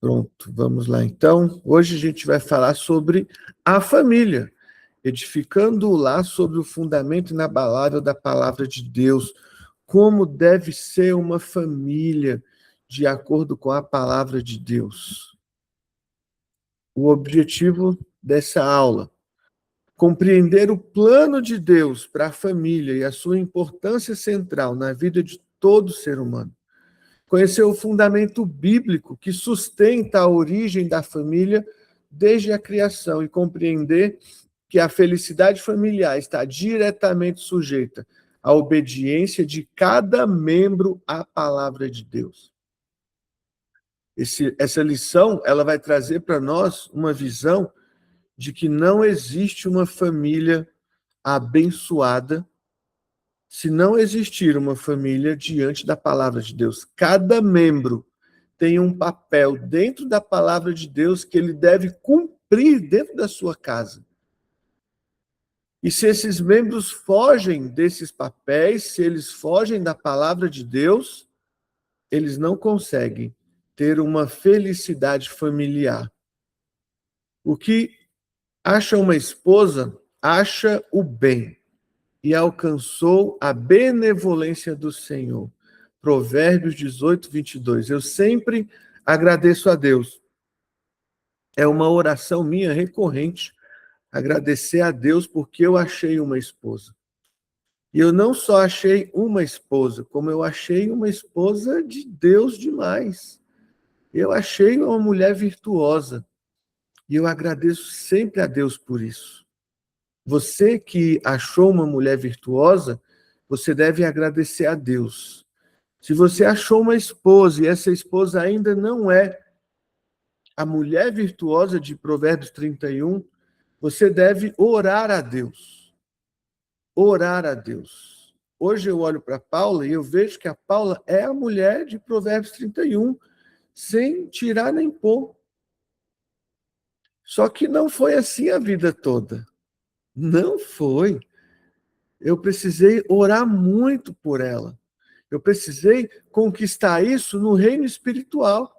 Pronto, vamos lá então. Hoje a gente vai falar sobre a família, edificando o lar sobre o fundamento inabalável da palavra de Deus. Como deve ser uma família de acordo com a palavra de Deus. O objetivo dessa aula: compreender o plano de Deus para a família e a sua importância central na vida de todo ser humano. Conhecer o fundamento bíblico que sustenta a origem da família desde a criação e compreender que a felicidade familiar está diretamente sujeita à obediência de cada membro à palavra de Deus. Essa lição ela vai trazer para nós uma visão de que não existe uma família abençoada se não existir uma família diante da palavra de Deus. Cada membro tem um papel dentro da palavra de Deus que ele deve cumprir dentro da sua casa. E se esses membros fogem desses papéis, se eles fogem da palavra de Deus, eles não conseguem ter uma felicidade familiar. O que acha uma esposa, acha o bem e alcançou a benevolência do Senhor. Provérbios 18, 22. Eu sempre agradeço a Deus. É uma oração minha recorrente, agradecer a Deus porque eu achei uma esposa. E eu não só achei uma esposa, como eu achei uma esposa de Deus demais. Eu achei uma mulher virtuosa. E eu agradeço sempre a Deus por isso. Você que achou uma mulher virtuosa, você deve agradecer a Deus. Se você achou uma esposa e essa esposa ainda não é a mulher virtuosa de Provérbios 31, você deve orar a Deus. Orar a Deus. Hoje eu olho para Paula e eu vejo que a Paula é a mulher de Provérbios 31, sem tirar nem pôr. Só que não foi assim a vida toda. Não foi. Eu precisei orar muito por ela. Eu precisei conquistar isso no reino espiritual.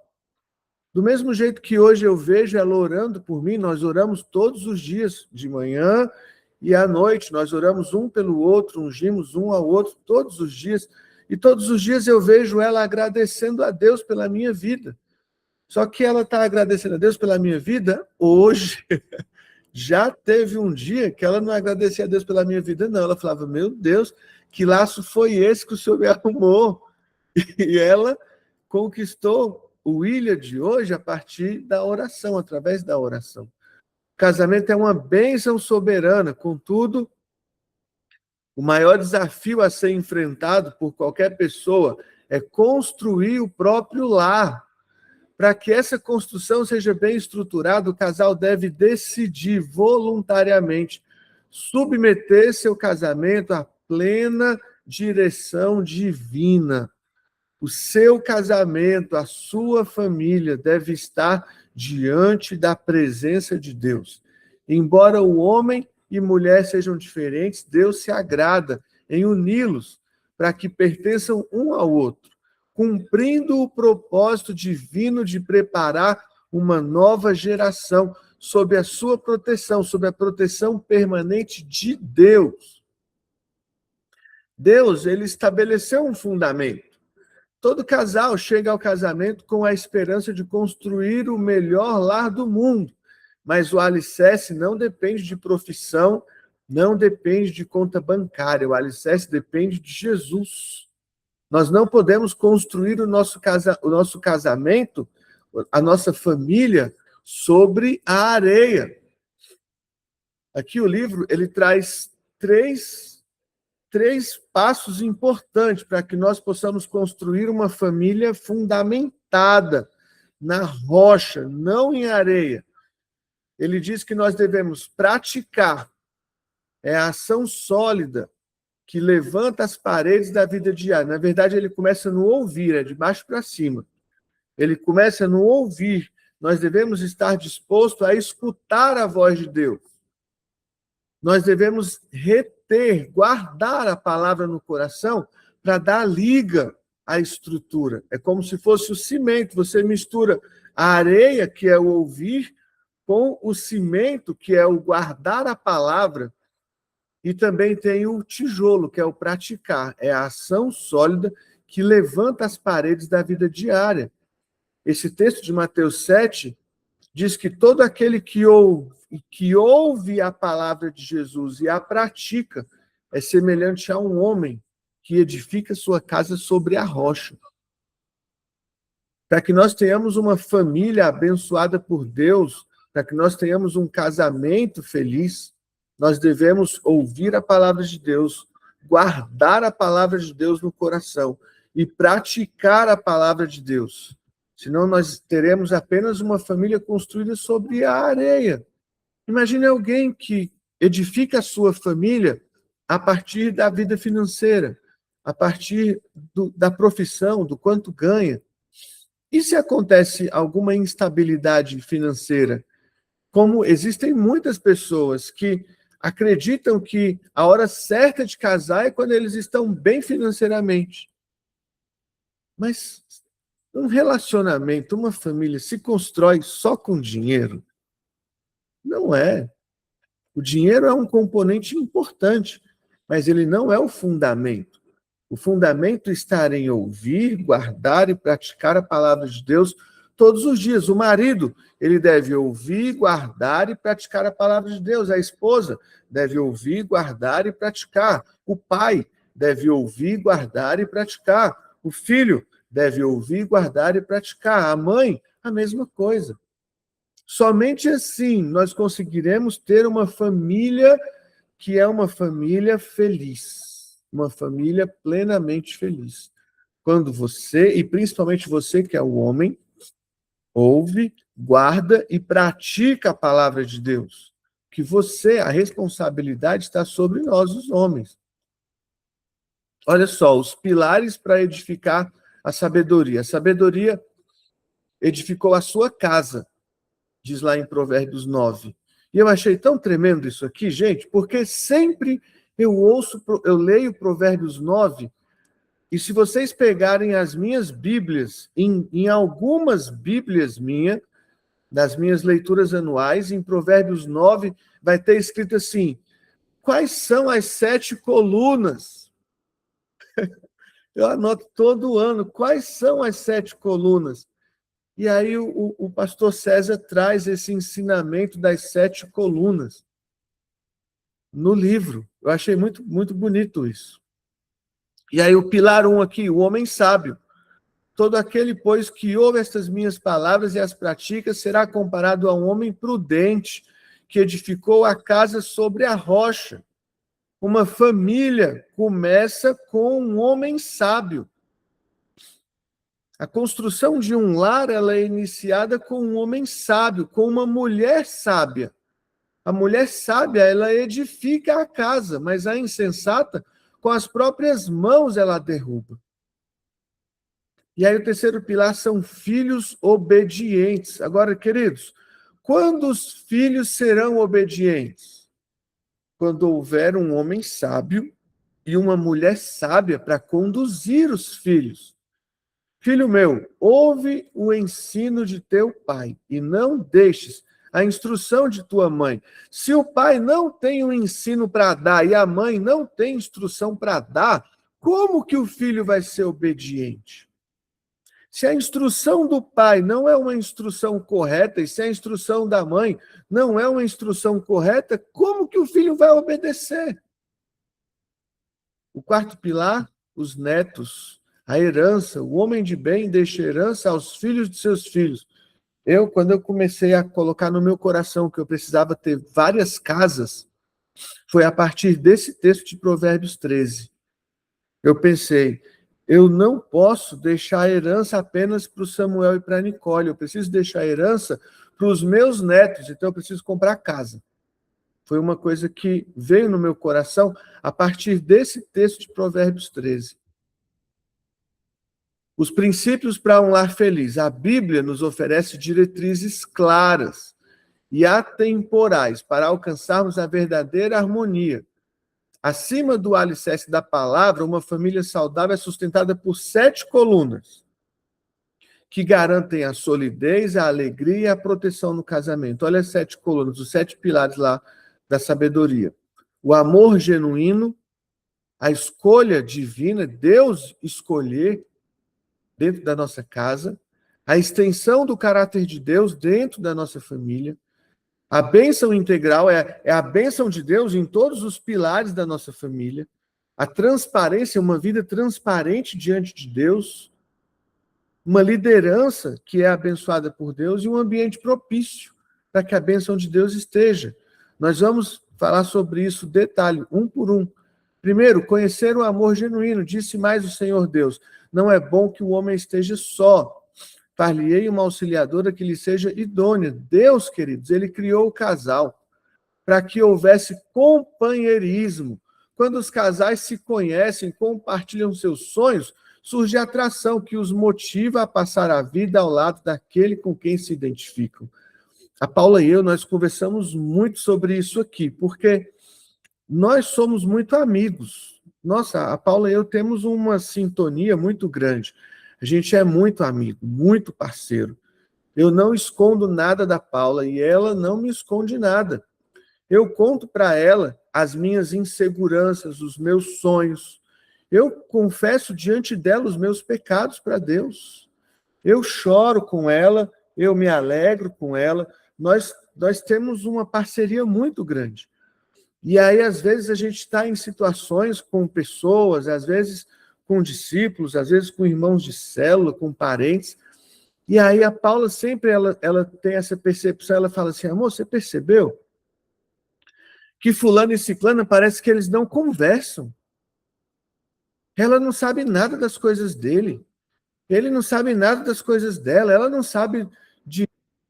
Do mesmo jeito que hoje eu vejo ela orando por mim, nós oramos todos os dias, de manhã e à noite. Nós oramos um pelo outro, ungimos um ao outro todos os dias. E todos os dias eu vejo ela agradecendo a Deus pela minha vida. Só que ela está agradecendo a Deus pela minha vida hoje. Já teve um dia que ela não agradecia a Deus pela minha vida, não. Ela falava, meu Deus, que laço foi esse que o Senhor me arrumou? E ela conquistou o William de hoje a partir da oração, através da oração. O casamento é uma bênção soberana, contudo, o maior desafio a ser enfrentado por qualquer pessoa é construir o próprio lar. Para que essa construção seja bem estruturada, o casal deve decidir voluntariamente submeter seu casamento à plena direção divina. O seu casamento, a sua família deve estar diante da presença de Deus. Embora o homem e mulher sejam diferentes, Deus se agrada em uni-los para que pertençam um ao outro, cumprindo o propósito divino de preparar uma nova geração sob a sua proteção, sob a proteção permanente de Deus. Deus, ele estabeleceu um fundamento. Todo casal chega ao casamento com a esperança de construir o melhor lar do mundo, mas o alicerce não depende de profissão, não depende de conta bancária, o alicerce depende de Jesus. Nós não podemos construir o nosso casamento, a nossa família, sobre a areia. Aqui o livro ele traz três passos importantes para que nós possamos construir uma família fundamentada na rocha, não em areia. Ele diz que nós devemos praticar a ação sólida que levanta as paredes da vida diária. Na verdade, ele começa no ouvir, é de baixo para cima. Ele começa no ouvir. Nós devemos estar dispostos a escutar a voz de Deus. Nós devemos reter, guardar a palavra no coração para dar liga à estrutura. É como se fosse o cimento. Você mistura a areia, que é o ouvir, com o cimento, que é o guardar a palavra, e também tem o tijolo, que é o praticar, é a ação sólida que levanta as paredes da vida diária. Esse texto de Mateus 7 diz que todo aquele que ouve a palavra de Jesus e a pratica é semelhante a um homem que edifica sua casa sobre a rocha. Para que nós tenhamos uma família abençoada por Deus, para que nós tenhamos um casamento feliz, nós devemos ouvir a palavra de Deus, guardar a palavra de Deus no coração e praticar a palavra de Deus. Senão nós teremos apenas uma família construída sobre a areia. Imagine alguém que edifica a sua família a partir da vida financeira, a partir da profissão, do quanto ganha. E se acontece alguma instabilidade financeira? Como existem muitas pessoas que acreditam que a hora certa de casar é quando eles estão bem financeiramente. Mas um relacionamento, uma família se constrói só com dinheiro? Não é. O dinheiro é um componente importante, mas ele não é o fundamento. O fundamento está em ouvir, guardar e praticar a palavra de Deus todos os dias. O marido, ele deve ouvir, guardar e praticar a palavra de Deus. A esposa deve ouvir, guardar e praticar. O pai deve ouvir, guardar e praticar. O filho deve ouvir, guardar e praticar. A mãe, a mesma coisa. Somente assim nós conseguiremos ter uma família que é uma família feliz, uma família plenamente feliz. Quando você, e principalmente você que é o homem, ouve, guarda e pratica a palavra de Deus. Que você, a responsabilidade está sobre nós, os homens. Olha só, os pilares para edificar a sabedoria. A sabedoria edificou a sua casa, diz lá em Provérbios 9. E eu achei tão tremendo isso aqui, gente, porque sempre eu leio Provérbios 9, e se vocês pegarem as minhas Bíblias, em algumas Bíblias das minhas leituras anuais, em Provérbios 9, vai ter escrito assim: quais são as 7 colunas? Eu anoto todo ano, quais são as 7 colunas? E aí o pastor César traz esse ensinamento das 7 colunas no livro. Eu achei muito, muito bonito isso. E aí o pilar 1 aqui, o homem sábio. Todo aquele, pois, que ouve estas minhas palavras e as pratica, será comparado a um homem prudente, que edificou a casa sobre a rocha. Uma família começa com um homem sábio. A construção de um lar, ela é iniciada com um homem sábio, com uma mulher sábia. A mulher sábia, ela edifica a casa, mas a insensata, com as próprias mãos, ela derruba. E aí o terceiro pilar são filhos obedientes. Agora, queridos, quando os filhos serão obedientes? Quando houver um homem sábio e uma mulher sábia para conduzir os filhos. Filho meu, ouve o ensino de teu pai e não deixes a instrução de tua mãe. Se o pai não tem um ensino para dar e a mãe não tem instrução para dar, como que o filho vai ser obediente? Se a instrução do pai não é uma instrução correta e se a instrução da mãe não é uma instrução correta, como que o filho vai obedecer? O quarto pilar, os netos, a herança. O homem de bem deixa herança aos filhos de seus filhos. Quando eu comecei a colocar no meu coração que eu precisava ter várias casas, foi a partir desse texto de Provérbios 13. Eu pensei, eu não posso deixar a herança apenas para o Samuel e para a Nicole, eu preciso deixar a herança para os meus netos, então eu preciso comprar casa. Foi uma coisa que veio no meu coração a partir desse texto de Provérbios 13. Os princípios para um lar feliz. A Bíblia nos oferece diretrizes claras e atemporais para alcançarmos a verdadeira harmonia. Acima do alicerce da palavra, uma família saudável é sustentada por 7 colunas, que garantem a solidez, a alegria e a proteção no casamento. Olha as 7 colunas, os 7 pilares lá da sabedoria. O amor genuíno, a escolha divina, Deus escolher dentro da nossa casa, a extensão do caráter de Deus dentro da nossa família, a bênção integral é a bênção de Deus em todos os pilares da nossa família, a transparência, uma vida transparente diante de Deus, uma liderança que é abençoada por Deus e um ambiente propício para que a bênção de Deus esteja. Nós vamos falar sobre isso, detalhe, um por um. Primeiro, conhecer o amor genuíno. Disse mais o Senhor Deus: não é bom que o homem esteja só. Far-lhe-ei uma auxiliadora que lhe seja idônea. Deus, queridos, ele criou o casal para que houvesse companheirismo. Quando os casais se conhecem, compartilham seus sonhos, surge a atração que os motiva a passar a vida ao lado daquele com quem se identificam. A Paula e eu, nós conversamos muito sobre isso aqui, porque nós somos muito amigos. Nossa, a Paula e eu temos uma sintonia muito grande. A gente é muito amigo, muito parceiro. Eu não escondo nada da Paula e ela não me esconde nada. Eu conto para ela as minhas inseguranças, os meus sonhos. Eu confesso diante dela os meus pecados para Deus. Eu choro com ela, eu me alegro com ela. Nós temos uma parceria muito grande. E aí, às vezes, a gente está em situações com pessoas, às vezes com discípulos, às vezes com irmãos de célula, com parentes. E aí a Paula sempre ela tem essa percepção, ela fala assim: amor, você percebeu que fulano e ciclano parece que eles não conversam? Ela não sabe nada das coisas dele. Ele não sabe nada das coisas dela. Ela não sabe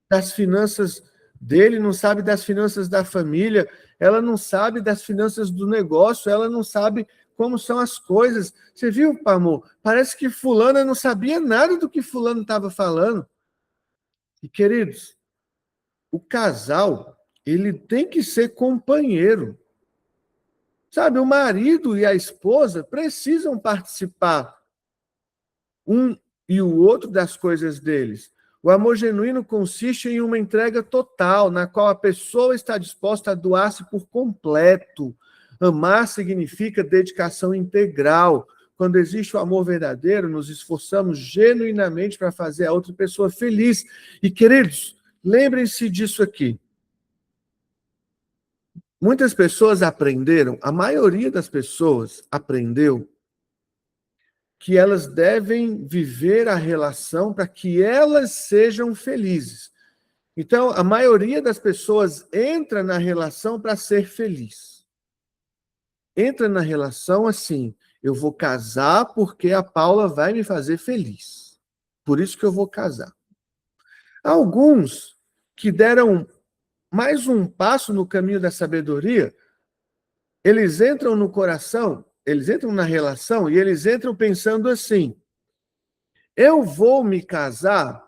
das finanças dele, não sabe das finanças da família. Ela não sabe das finanças do negócio. Ela não sabe como são as coisas. Você viu, amor? Parece que fulana não sabia nada do que fulano estava falando. E, queridos, o casal, ele tem que ser companheiro. Sabe, o marido e a esposa precisam participar um e o outro das coisas deles. O amor genuíno consiste em uma entrega total, na qual a pessoa está disposta a doar-se por completo. Amar significa dedicação integral. Quando existe o amor verdadeiro, nos esforçamos genuinamente para fazer a outra pessoa feliz. E, queridos, lembrem-se disso aqui. Muitas pessoas aprenderam, a maioria das pessoas aprendeu que elas devem viver a relação para que elas sejam felizes. Então, a maioria das pessoas entra na relação para ser feliz. Entra na relação assim: eu vou casar porque a Paula vai me fazer feliz. Por isso que eu vou casar. Alguns que deram mais um passo no caminho da sabedoria, eles entram no coração, eles entram na relação e eles entram pensando assim: eu vou me casar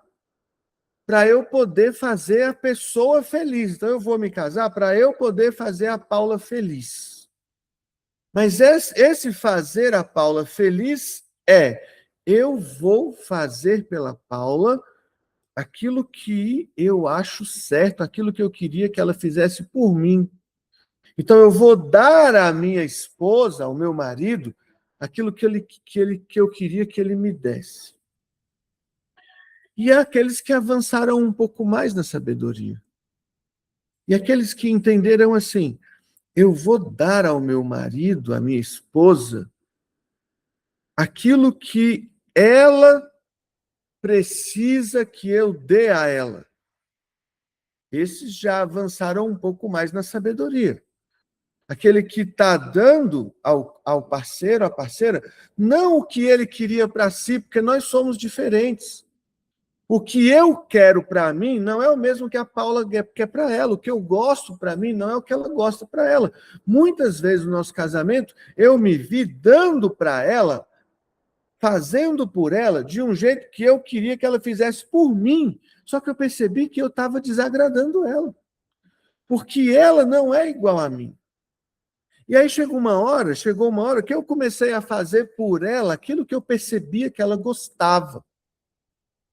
para eu poder fazer a pessoa feliz. Então eu vou me casar para eu poder fazer a Paula feliz. Mas esse fazer a Paula feliz eu vou fazer pela Paula aquilo que eu acho certo, aquilo que eu queria que ela fizesse por mim. Então eu vou dar à minha esposa, ao meu marido, aquilo que eu queria que ele me desse. E há aqueles que avançaram um pouco mais na sabedoria. E aqueles que entenderam assim: eu vou dar ao meu marido, à minha esposa, aquilo que ela precisa que eu dê a ela. Esses já avançaram um pouco mais na sabedoria. Aquele que está dando ao parceiro, à parceira, não o que ele queria para si, porque nós somos diferentes. O que eu quero para mim não é o mesmo que a Paula quer para ela. O que eu gosto para mim não é o que ela gosta para ela. Muitas vezes no nosso casamento, eu me vi dando para ela, fazendo por ela, de um jeito que eu queria que ela fizesse por mim. Só que eu percebi que eu estava desagradando ela. Porque ela não é igual a mim. E aí chegou uma hora que eu comecei a fazer por ela aquilo que eu percebia que ela gostava.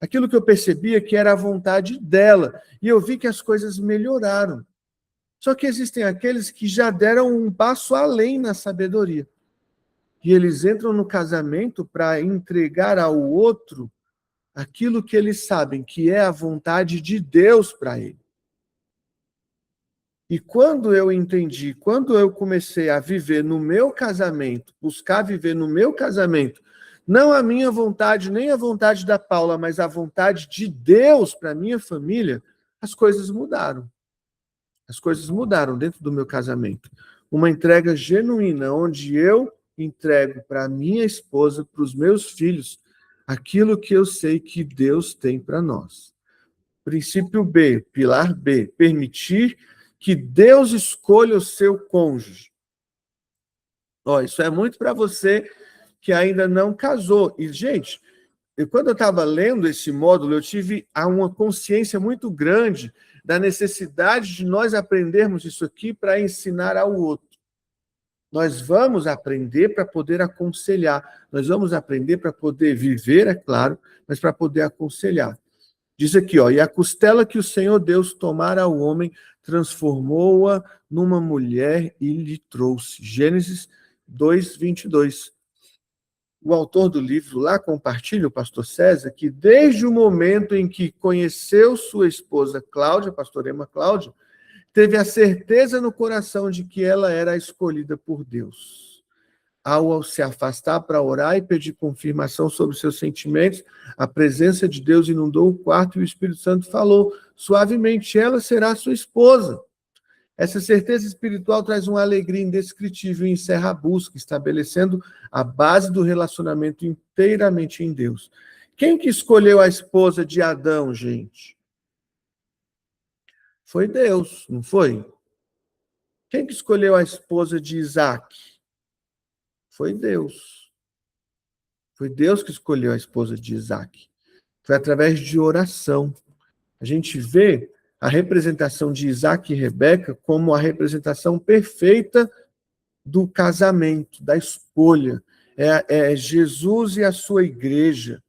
Aquilo que eu percebia que era a vontade dela. E eu vi que as coisas melhoraram. Só que existem aqueles que já deram um passo além na sabedoria. E eles entram no casamento para entregar ao outro aquilo que eles sabem que é a vontade de Deus para ele. E quando eu entendi, quando eu comecei a viver no meu casamento, buscar viver no meu casamento, não a minha vontade, nem a vontade da Paula, mas a vontade de Deus para a minha família, as coisas mudaram. As coisas mudaram dentro do meu casamento. Uma entrega genuína, onde eu entrego para a minha esposa, para os meus filhos, aquilo que eu sei que Deus tem para nós. Princípio B, pilar B, permitir que Deus escolha o seu cônjuge. Isso é muito para você que ainda não casou. E, gente, quando eu estava lendo esse módulo, eu tive uma consciência muito grande da necessidade de nós aprendermos isso aqui para ensinar ao outro. Nós vamos aprender para poder aconselhar. Nós vamos aprender para poder viver, é claro, mas para poder aconselhar. Diz aqui, e a costela que o Senhor Deus tomara ao homem, transformou-a numa mulher e lhe trouxe. Gênesis 2, 22. O autor do livro lá compartilha, o pastor César, que desde o momento em que conheceu sua esposa Cláudia, a pastora Emma Cláudia, teve a certeza no coração de que ela era a escolhida por Deus. Ao se afastar para orar e pedir confirmação sobre seus sentimentos, a presença de Deus inundou o quarto e o Espírito Santo falou suavemente: ela será sua esposa. Essa certeza espiritual traz uma alegria indescritível e encerra a busca, estabelecendo a base do relacionamento inteiramente em Deus. Quem que escolheu a esposa de Adão, gente? Foi Deus, não foi? Quem que escolheu a esposa de Isaac? Foi Deus. Foi Deus que escolheu a esposa de Isaac. Foi através de oração. A gente vê a representação de Isaac e Rebeca como a representação perfeita do casamento, da escolha. É Jesus e a sua igreja.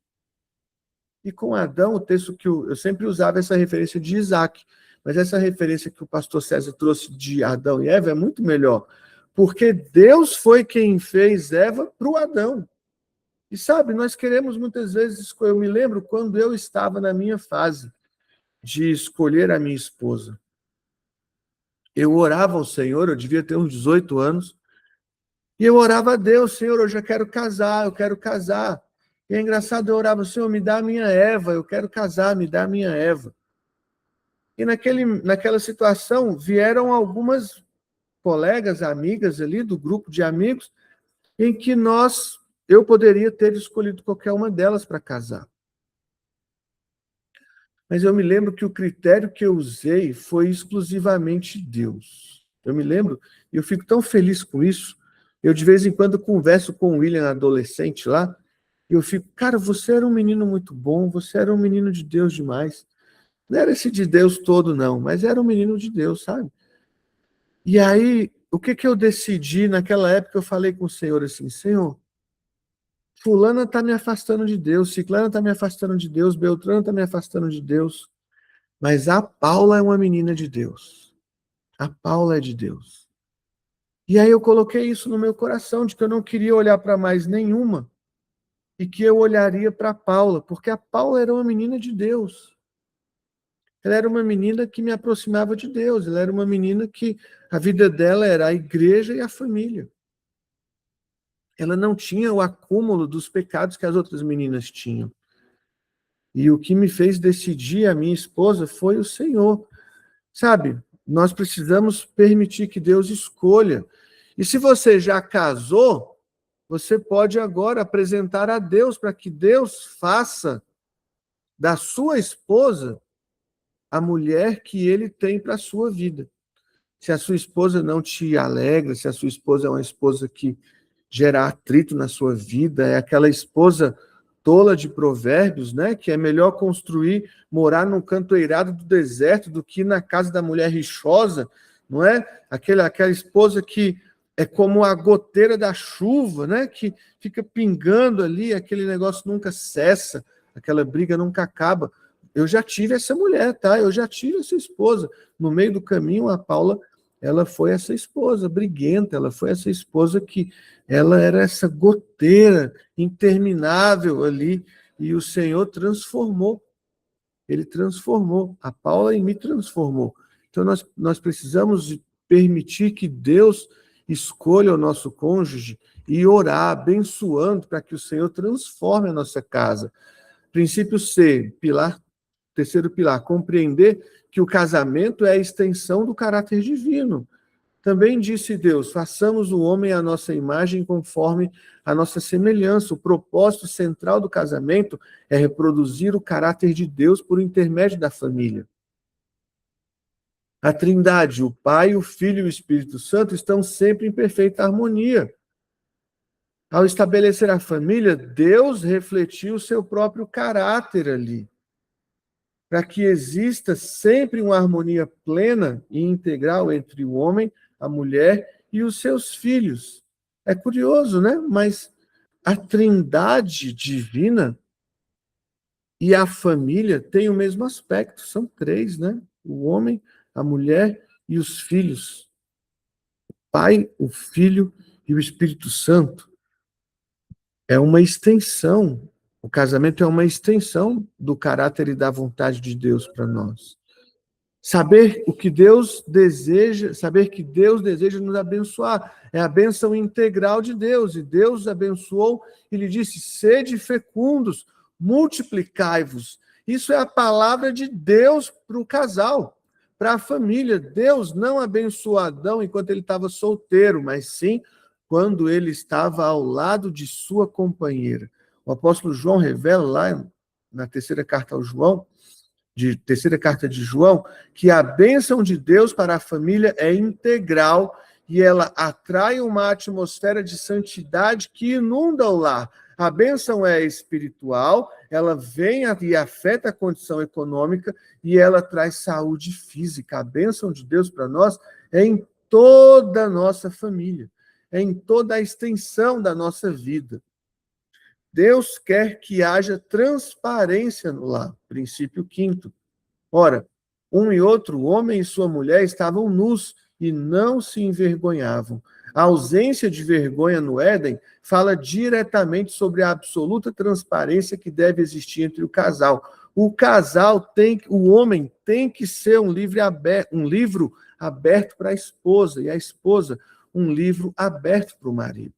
E com Adão, o texto que eu sempre usava essa referência de Isaac, mas essa referência que o pastor César trouxe de Adão e Eva é muito melhor, porque Deus foi quem fez Eva para o Adão. E sabe, nós queremos muitas vezes, eu me lembro quando eu estava na minha fase de escolher a minha esposa. Eu orava ao Senhor, eu devia ter uns 18 anos, e eu orava a Deus: Senhor, eu já quero casar, eu quero casar. E é engraçado, eu orava: Senhor, me dá a minha Eva, eu quero casar, me dá a minha Eva. E naquela situação vieram algumas colegas, amigas ali do grupo de amigos, em que eu poderia ter escolhido qualquer uma delas para casar. Mas eu me lembro que o critério que eu usei foi exclusivamente Deus. Eu me lembro, e eu fico tão feliz com isso. Eu, de vez em quando, converso com o William, adolescente lá, e eu fico: cara, você era um menino muito bom, você era um menino de Deus demais. Não era esse de Deus todo, não, mas era um menino de Deus, sabe? E aí, o que eu decidi naquela época? Eu falei com o Senhor assim: Senhor, fulana está me afastando de Deus, ciclana está me afastando de Deus, Beltrano está me afastando de Deus, mas a Paula é uma menina de Deus. A Paula é de Deus. E aí eu coloquei isso no meu coração, de que eu não queria olhar para mais nenhuma, e que eu olharia para a Paula, porque a Paula era uma menina de Deus. Ela era uma menina que me aproximava de Deus, ela era uma menina que a vida dela era a igreja e a família. Ela não tinha o acúmulo dos pecados que as outras meninas tinham. E o que me fez decidir a minha esposa foi o Senhor. Sabe, nós precisamos permitir que Deus escolha. E se você já casou, você pode agora apresentar a Deus para que Deus faça da sua esposa a mulher que ele tem para a sua vida. Se a sua esposa não te alegra, se a sua esposa é uma esposa que gera atrito na sua vida, é aquela esposa tola de Provérbios, né? Que é melhor morar num canto eirado do deserto do que na casa da mulher rixosa, não é? Aquela esposa que é como a goteira da chuva, né? Que fica pingando ali, aquele negócio nunca cessa. aquela briga nunca acaba. Eu já tive essa mulher, tá? Eu já tive essa esposa. No meio do caminho, a Paula, ela foi essa esposa briguenta, ela foi essa esposa que ela era essa goteira interminável ali, e o Senhor transformou. Ele transformou. A Paula e me transformou. Então, nós precisamos permitir que Deus escolha o nosso cônjuge e orar, abençoando, para que o Senhor transforme a nossa casa. Princípio C, terceiro pilar, compreender que o casamento é a extensão do caráter divino. Também disse Deus, façamos o homem à nossa imagem conforme a nossa semelhança. O propósito central do casamento é reproduzir o caráter de Deus por intermédio da família. A Trindade, o Pai, o Filho e o Espírito Santo estão sempre em perfeita harmonia. Ao estabelecer a família, Deus refletiu o seu próprio caráter ali, para que exista sempre uma harmonia plena e integral entre o homem, a mulher e os seus filhos. É curioso, né? Mas a Trindade divina e a família têm o mesmo aspecto, são três, né? O homem, a mulher e os filhos. O Pai, o Filho e o Espírito Santo. É uma extensão, o casamento é uma extensão do caráter e da vontade de Deus para nós. Saber o que Deus deseja, saber que Deus deseja nos abençoar, é a bênção integral de Deus, e Deus abençoou e lhe disse, sede fecundos, multiplicai-vos. Isso é a palavra de Deus para o casal, para a família. Deus não abençoou Adão enquanto ele estava solteiro, mas sim quando ele estava ao lado de sua companheira. O apóstolo João revela lá na terceira carta de João, que a bênção de Deus para a família é integral e ela atrai uma atmosfera de santidade que inunda o lar. A bênção é espiritual, ela vem e afeta a condição econômica e ela traz saúde física. A bênção de Deus para nós é em toda a nossa família, é em toda a extensão da nossa vida. Deus quer que haja transparência no lar. Princípio quinto. Ora, um e outro, o homem e sua mulher, estavam nus e não se envergonhavam. A ausência de vergonha no Éden fala diretamente sobre a absoluta transparência que deve existir entre o casal. O homem tem que ser um livro aberto para a esposa, e a esposa um livro aberto para o marido.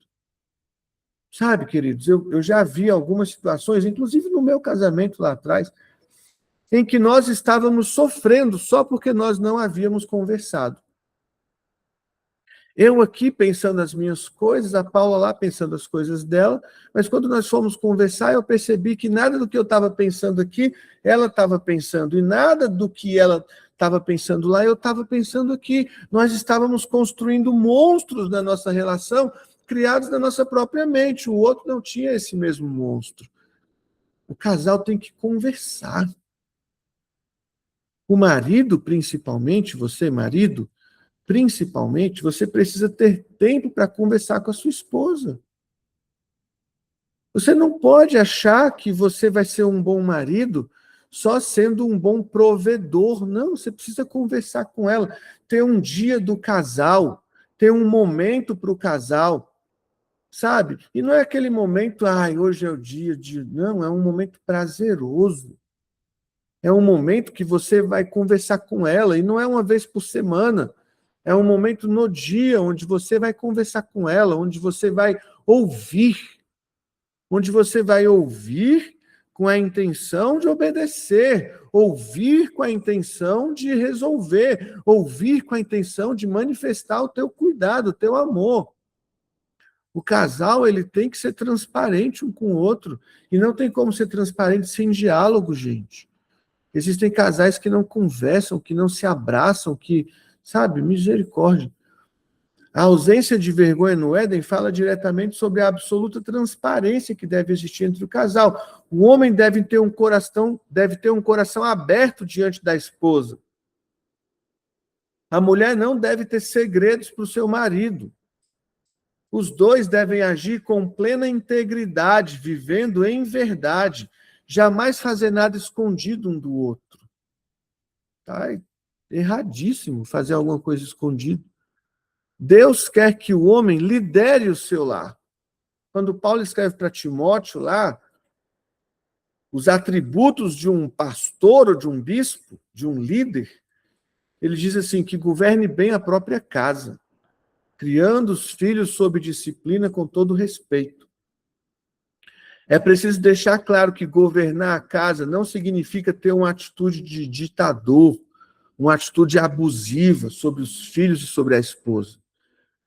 Sabe, queridos, eu já vi algumas situações, inclusive no meu casamento lá atrás, em que nós estávamos sofrendo só porque nós não havíamos conversado. Eu aqui pensando as minhas coisas, a Paula lá pensando as coisas dela, mas quando nós fomos conversar, eu percebi que nada do que eu estava pensando aqui, ela estava pensando, e nada do que ela estava pensando lá, eu estava pensando aqui. Nós estávamos construindo monstros na nossa relação, criados na nossa própria mente. O outro não tinha esse mesmo monstro. O casal tem que conversar. O marido, principalmente, você, marido, principalmente, você precisa ter tempo para conversar com a sua esposa. Você não pode achar que você vai ser um bom marido só sendo um bom provedor. Não, você precisa conversar com ela, ter um dia do casal, ter um momento para o casal, sabe? E não é aquele momento, hoje é o dia de... Não, é um momento prazeroso. É um momento que você vai conversar com ela, e não é uma vez por semana. É um momento no dia onde você vai conversar com ela, onde você vai ouvir com a intenção de obedecer, ouvir com a intenção de resolver, ouvir com a intenção de manifestar o teu cuidado, o teu amor. O casal, ele tem que ser transparente um com o outro, e não tem como ser transparente sem diálogo, gente. Existem casais que não conversam, que não se abraçam, que, sabe, misericórdia. A ausência de vergonha no Éden fala diretamente sobre a absoluta transparência que deve existir entre o casal. O homem deve ter um coração aberto diante da esposa. A mulher não deve ter segredos para o seu marido. Os dois devem agir com plena integridade, vivendo em verdade. jamais fazer nada escondido um do outro. Tá? É erradíssimo fazer alguma coisa escondida. Deus quer que o homem lidere o seu lar. Quando Paulo escreve para Timóteo lá, os atributos de um pastor ou de um bispo, de um líder, ele diz assim, que governe bem a própria casa, criando os filhos sob disciplina com todo respeito. É preciso deixar claro que governar a casa não significa ter uma atitude de ditador, uma atitude abusiva sobre os filhos e sobre a esposa.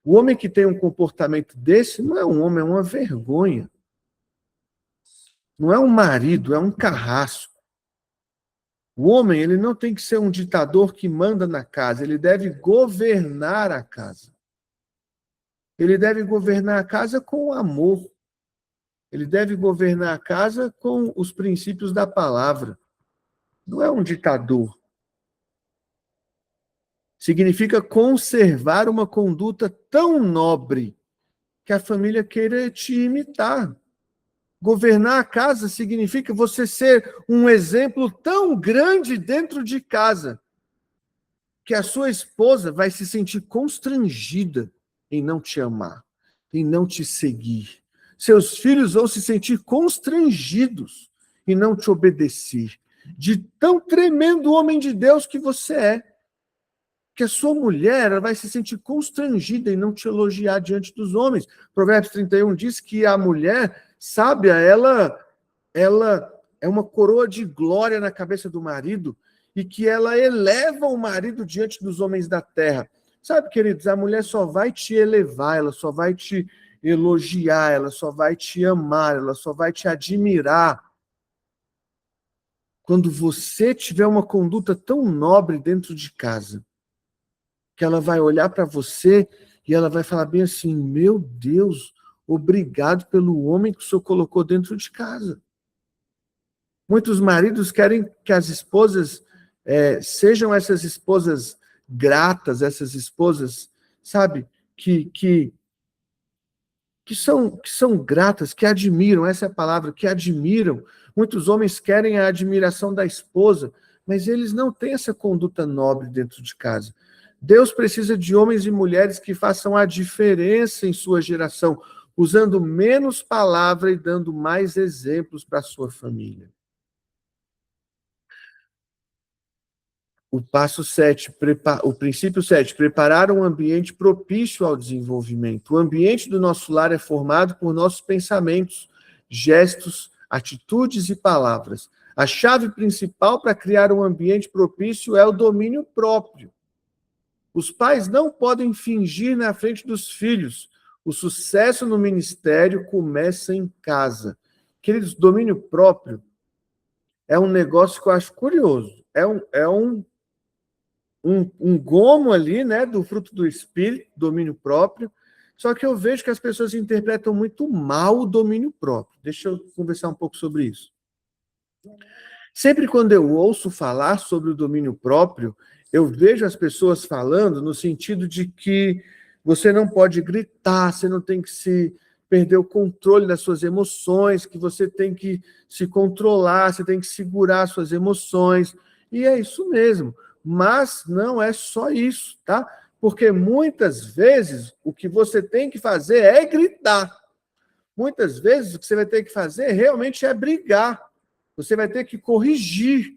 O homem que tem um comportamento desse não é um homem, é uma vergonha. Não é um marido, é um carrasco. O homem, ele não tem que ser um ditador que manda na casa, ele deve governar a casa. Ele deve governar a casa com amor. Ele deve governar a casa com os princípios da palavra. Não é um ditador. Significa conservar uma conduta tão nobre que a família queira te imitar. Governar a casa significa você ser um exemplo tão grande dentro de casa que a sua esposa vai se sentir constrangida em não te amar, em não te seguir. Seus filhos vão se sentir constrangidos em não te obedecer, de tão tremendo homem de Deus que você é. Que a sua mulher ela vai se sentir constrangida em não te elogiar diante dos homens. Provérbios 31 diz que a mulher sábia, ela é uma coroa de glória na cabeça do marido e que ela eleva o marido diante dos homens da terra. Sabe, queridos, a mulher só vai te elevar, ela só vai te elogiar, ela só vai te amar, ela só vai te admirar quando você tiver uma conduta tão nobre dentro de casa, que ela vai olhar para você e ela vai falar bem assim, meu Deus, obrigado pelo homem que o senhor colocou dentro de casa. Muitos maridos querem que as esposas sejam essas esposas gratas, essas esposas, sabe, que são gratas, que admiram, essa é a palavra, que admiram. Muitos homens querem a admiração da esposa, mas eles não têm essa conduta nobre dentro de casa. Deus precisa de homens e mulheres que façam a diferença em sua geração, usando menos palavra e dando mais exemplos para a sua família. O passo 7, o princípio 7, preparar um ambiente propício ao desenvolvimento. O ambiente do nosso lar é formado por nossos pensamentos, gestos, atitudes e palavras. A chave principal para criar um ambiente propício é o domínio próprio. Os pais não podem fingir na frente dos filhos. O sucesso no ministério começa em casa. Queridos, domínio próprio é um negócio que eu acho curioso. É um gomo ali, né, do fruto do Espírito, domínio próprio. Só que eu vejo que as pessoas interpretam muito mal o domínio próprio. Deixa eu conversar um pouco sobre isso. Sempre quando eu ouço falar sobre o domínio próprio, eu vejo as pessoas falando no sentido de que você não pode gritar, você não tem que se perder o controle das suas emoções, que você tem que se controlar, você tem que segurar suas emoções. E é isso mesmo. Mas não é só isso, tá? Porque muitas vezes o que você tem que fazer é gritar. Muitas vezes o que você vai ter que fazer realmente é brigar. Você vai ter que corrigir.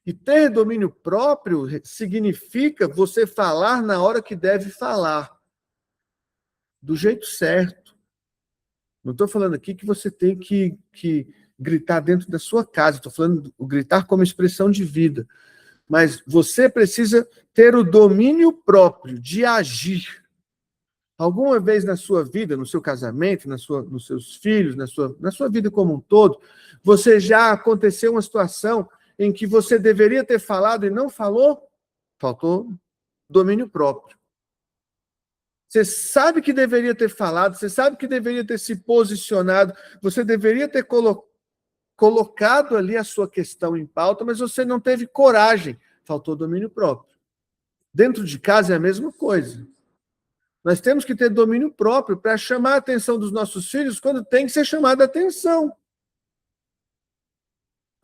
E ter domínio próprio significa você falar na hora que deve falar. Do jeito certo. Não estou falando aqui que você tem que gritar dentro da sua casa. Estou falando o gritar como expressão de vida. Mas você precisa ter o domínio próprio de agir. Alguma vez na sua vida, no seu casamento, nos seus filhos, na sua vida como um todo, você já aconteceu uma situação em que você deveria ter falado e não falou? Faltou domínio próprio. Você sabe que deveria ter falado, você sabe que deveria ter se posicionado, você deveria ter colocado ali a sua questão em pauta, mas você não teve coragem. Faltou domínio próprio. Dentro de casa é a mesma coisa. Nós temos que ter domínio próprio para chamar a atenção dos nossos filhos quando tem que ser chamada a atenção.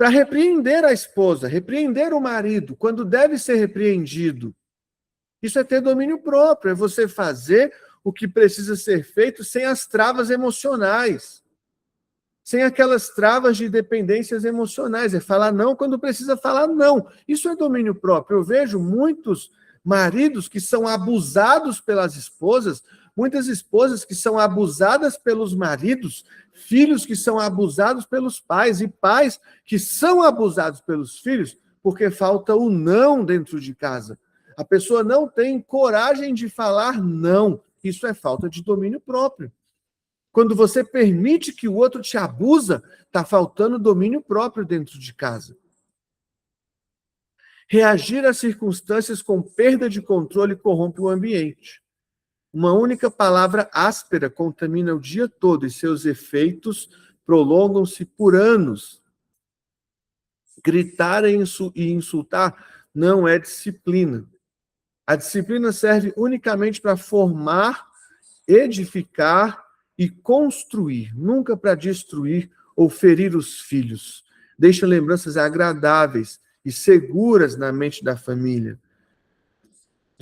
para repreender a esposa, repreender o marido, quando deve ser repreendido. Isso é ter domínio próprio, é você fazer o que precisa ser feito sem as travas emocionais, sem aquelas travas de dependências emocionais. É falar não quando precisa falar não. Isso é domínio próprio. Eu vejo muitos maridos que são abusados pelas esposas, muitas esposas que são abusadas pelos maridos, filhos que são abusados pelos pais e pais que são abusados pelos filhos porque falta o não dentro de casa. A pessoa não tem coragem de falar não. Isso é falta de domínio próprio. Quando você permite que o outro te abusa, está faltando domínio próprio dentro de casa. Reagir às circunstâncias com perda de controle corrompe o ambiente. Uma única palavra áspera contamina o dia todo e seus efeitos prolongam-se por anos. Gritar e insultar não é disciplina. A disciplina serve unicamente para formar, edificar e construir, nunca para destruir ou ferir os filhos. Deixa lembranças agradáveis e seguras na mente da família.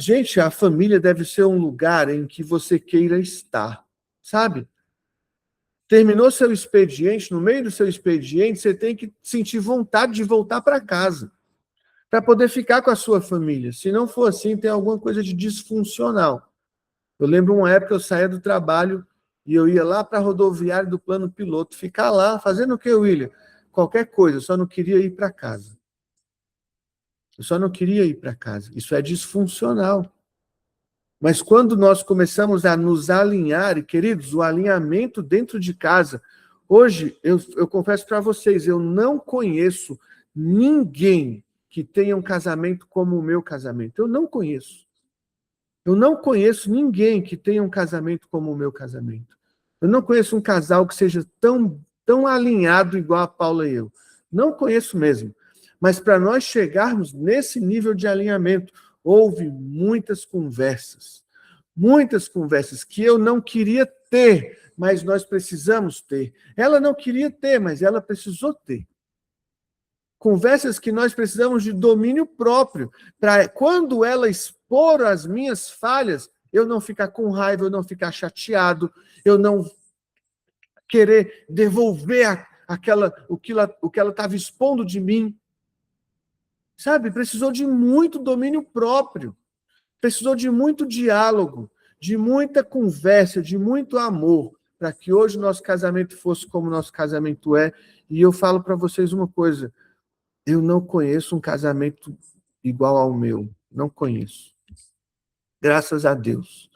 Gente, a família deve ser um lugar em que você queira estar, sabe? Terminou seu expediente, no meio do seu expediente, você tem que sentir vontade de voltar para casa, para poder ficar com a sua família. Se não for assim, tem alguma coisa de disfuncional. Eu lembro uma época eu saía do trabalho e eu ia lá para a rodoviária do plano piloto, ficar lá, fazendo o que, William? Qualquer coisa, eu só não queria ir para casa. Eu só não queria ir para casa. Isso é disfuncional. Mas quando nós começamos a nos alinhar, e queridos, o alinhamento dentro de casa, hoje, eu confesso para vocês, eu não conheço ninguém que tenha um casamento como o meu casamento. Eu não conheço. Eu não conheço ninguém que tenha um casamento como o meu casamento. Eu não conheço um casal que seja tão alinhado igual a Paula e eu. Não conheço mesmo. Mas para nós chegarmos nesse nível de alinhamento, houve muitas conversas que eu não queria ter, mas nós precisamos ter. Ela não queria ter, mas ela precisou ter. Conversas que nós precisamos de domínio próprio, para quando ela expor as minhas falhas, eu não ficar com raiva, eu não ficar chateado, eu não querer devolver o que ela estava expondo de mim. Sabe, precisou de muito domínio próprio, precisou de muito diálogo, de muita conversa, de muito amor, para que hoje o nosso casamento fosse como o nosso casamento é. E eu falo para vocês uma coisa, eu não conheço um casamento igual ao meu, não conheço. Graças a Deus.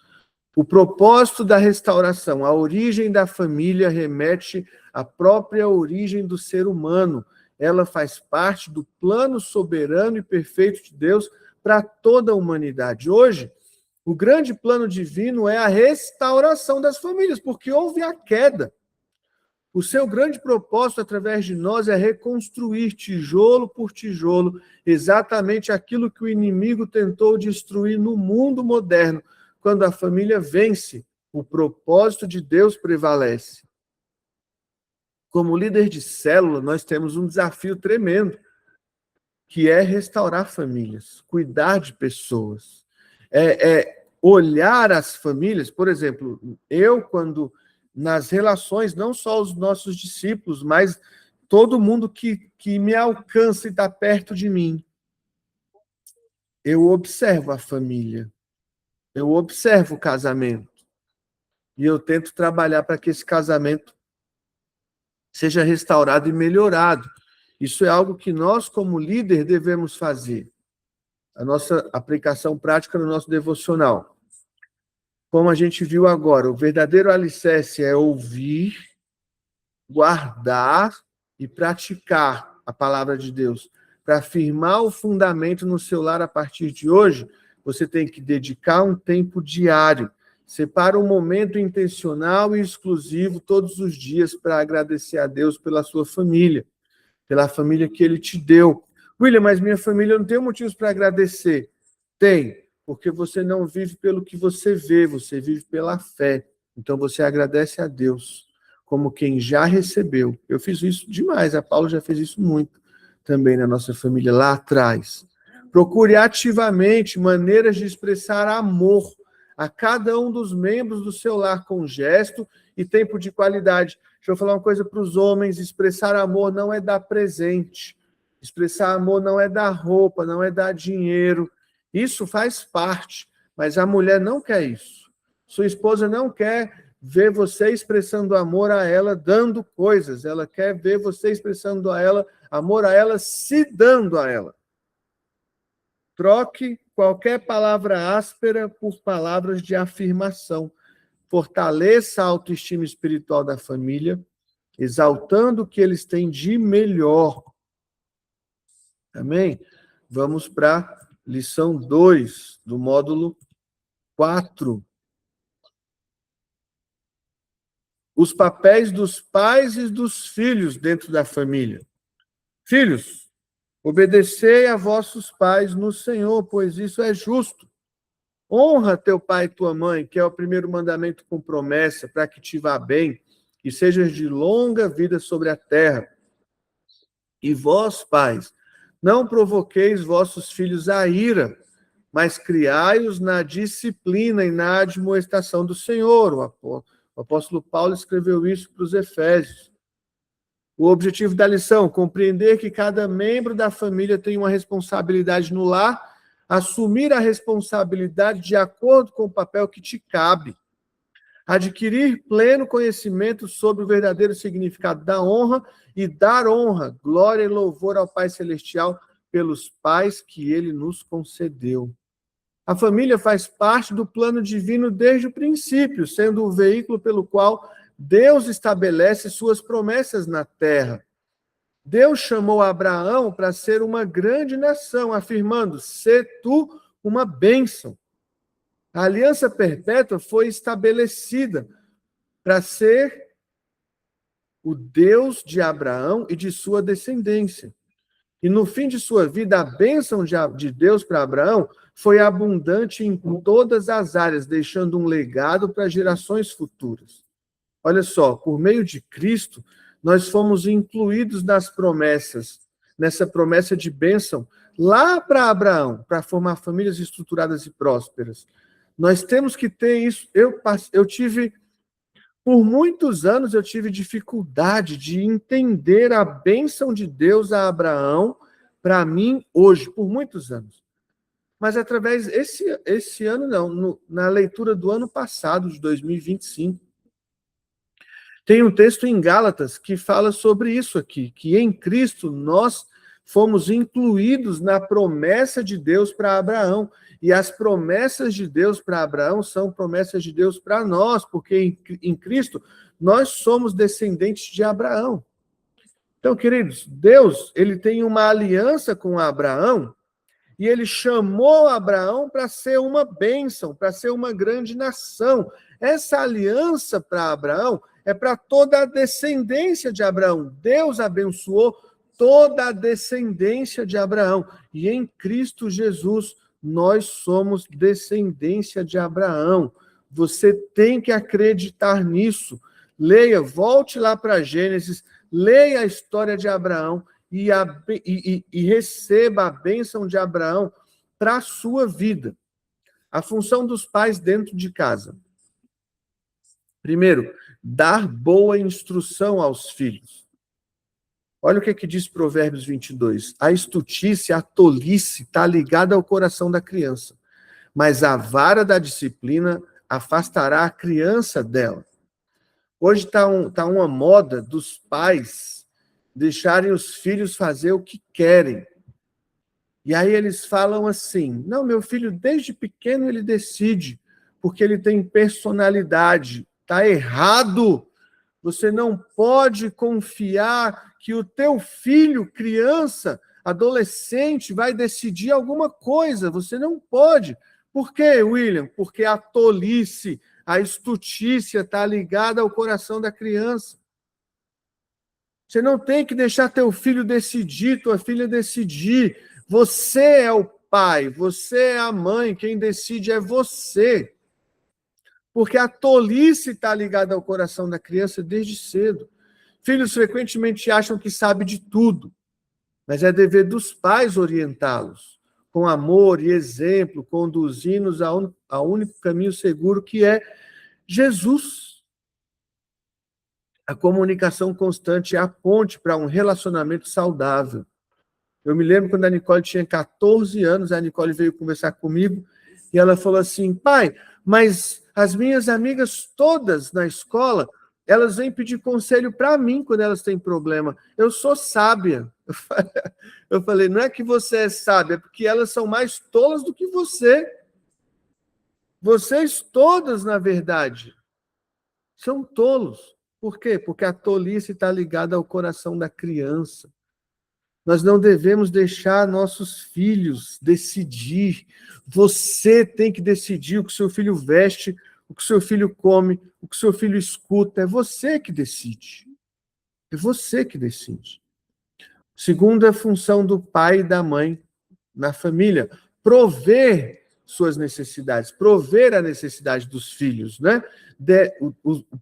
O propósito da restauração, a origem da família remete à própria origem do ser humano. Ela faz parte do plano soberano e perfeito de Deus para toda a humanidade. Hoje, o grande plano divino é a restauração das famílias, porque houve a queda. O seu grande propósito através de nós é reconstruir tijolo por tijolo exatamente aquilo que o inimigo tentou destruir no mundo moderno. Quando a família vence, o propósito de Deus prevalece. Como líder de célula, nós temos um desafio tremendo, que é restaurar famílias, cuidar de pessoas, olhar as famílias. Por exemplo, quando nas relações, não só os nossos discípulos, mas todo mundo que me alcança e está perto de mim, eu observo a família, eu observo o casamento, e eu tento trabalhar para que esse casamento seja restaurado e melhorado. Isso é algo que nós, como líder, devemos fazer. A nossa aplicação prática no nosso devocional. Como a gente viu agora, o verdadeiro alicerce é ouvir, guardar e praticar a palavra de Deus. Para firmar o fundamento no seu lar a partir de hoje, você tem que dedicar um tempo diário. Separa um momento intencional e exclusivo todos os dias para agradecer a Deus pela sua família, pela família que Ele te deu. William, mas minha família não tem motivos para agradecer. Tem, porque você não vive pelo que você vê, você vive pela fé. Então você agradece a Deus como quem já recebeu. Eu fiz isso demais, a Paula já fez isso muito. também na nossa família lá atrás. Procure ativamente maneiras de expressar amor a cada um dos membros do seu lar com gesto e tempo de qualidade. Deixa eu falar uma coisa para os homens: expressar amor não é dar presente. Expressar amor não é dar roupa, não é dar dinheiro. Isso faz parte, mas a mulher não quer isso. Sua esposa não quer ver você expressando amor a ela dando coisas. Ela quer ver você expressando a ela amor a ela se dando a ela. Troque qualquer palavra áspera por palavras de afirmação. Fortaleça a autoestima espiritual da família, exaltando o que eles têm de melhor. Amém? Vamos para a lição 2 do módulo 4. Os papéis dos pais e dos filhos dentro da família. Filhos, obedecei a vossos pais no Senhor, pois isso é justo. Honra teu pai e tua mãe, que é o primeiro mandamento com promessa, para que te vá bem e sejas de longa vida sobre a terra. E vós, pais, não provoqueis vossos filhos à ira, mas criai-os na disciplina e na admoestação do Senhor. O apóstolo Paulo escreveu isso para os Efésios. O objetivo da lição: compreender que cada membro da família tem uma responsabilidade no lar, assumir a responsabilidade de acordo com o papel que te cabe. Adquirir pleno conhecimento sobre o verdadeiro significado da honra e dar honra, glória e louvor ao Pai Celestial pelos pais que ele nos concedeu. A família faz parte do plano divino desde o princípio, sendo o veículo pelo qual Deus estabelece suas promessas na terra. Deus chamou Abraão para ser uma grande nação, afirmando: "Sê tu uma bênção". A aliança perpétua foi estabelecida para ser o Deus de Abraão e de sua descendência. E no fim de sua vida, a bênção de Deus para Abraão foi abundante em todas as áreas, deixando um legado para gerações futuras. Olha só, por meio de Cristo, nós fomos incluídos nas promessas, nessa promessa de bênção, lá para Abraão, para formar famílias estruturadas e prósperas. Nós temos que ter isso. Por muitos anos, eu tive dificuldade de entender a bênção de Deus a Abraão para mim hoje, por muitos anos. Mas através, esse ano não, na leitura do ano passado, de 2025, tem um texto em Gálatas que fala sobre isso aqui, que em Cristo nós fomos incluídos na promessa de Deus para Abraão. E as promessas de Deus para Abraão são promessas de Deus para nós, porque em Cristo nós somos descendentes de Abraão. Então, queridos, Deus, ele tem uma aliança com Abraão e ele chamou Abraão para ser uma bênção, para ser uma grande nação. Essa aliança para Abraão é para toda a descendência de Abraão. Deus abençoou toda a descendência de Abraão. E em Cristo Jesus, nós somos descendência de Abraão. Você tem que acreditar nisso. Leia, volte lá para Gênesis, leia a história de Abraão e receba a bênção de Abraão para a sua vida. A função dos pais dentro de casa. Primeiro, dar boa instrução aos filhos. Olha o que diz Provérbios 22. A estultícia, a tolice está ligada ao coração da criança, mas a vara da disciplina afastará a criança dela. Hoje está uma moda dos pais deixarem os filhos fazer o que querem. E aí eles falam assim: não, meu filho, desde pequeno ele decide, porque ele tem personalidade. Está errado. Você não pode confiar que o teu filho, criança, adolescente, vai decidir alguma coisa. Você não pode. Por quê, William? Porque a tolice, a estutícia está ligada ao coração da criança. Você não tem que deixar teu filho decidir, tua filha decidir. Você é o pai, você é a mãe, quem decide é você. Porque a tolice está ligada ao coração da criança desde cedo. Filhos frequentemente acham que sabe de tudo. mas é dever dos pais orientá-los, com amor e exemplo, conduzindo-os ao único caminho seguro, que é Jesus. A comunicação constante é a ponte para um relacionamento saudável. Eu me lembro quando a Nicole tinha 14 anos, a Nicole veio conversar comigo e ela falou assim: pai, mas as minhas amigas todas na escola, elas vêm pedir conselho para mim quando elas têm problema. Eu sou sábia. Eu falei, não é que você é sábia, é porque elas são mais tolas do que você. Vocês todas, na verdade, são tolos. Por quê? Porque a tolice está ligada ao coração da criança. Nós não devemos deixar nossos filhos decidir. Você tem que decidir o que seu filho veste, o que seu filho come, o que seu filho escuta. É você que decide. É você que decide. Segunda função do pai e da mãe na família: prover suas necessidades, prover a necessidade dos filhos, né?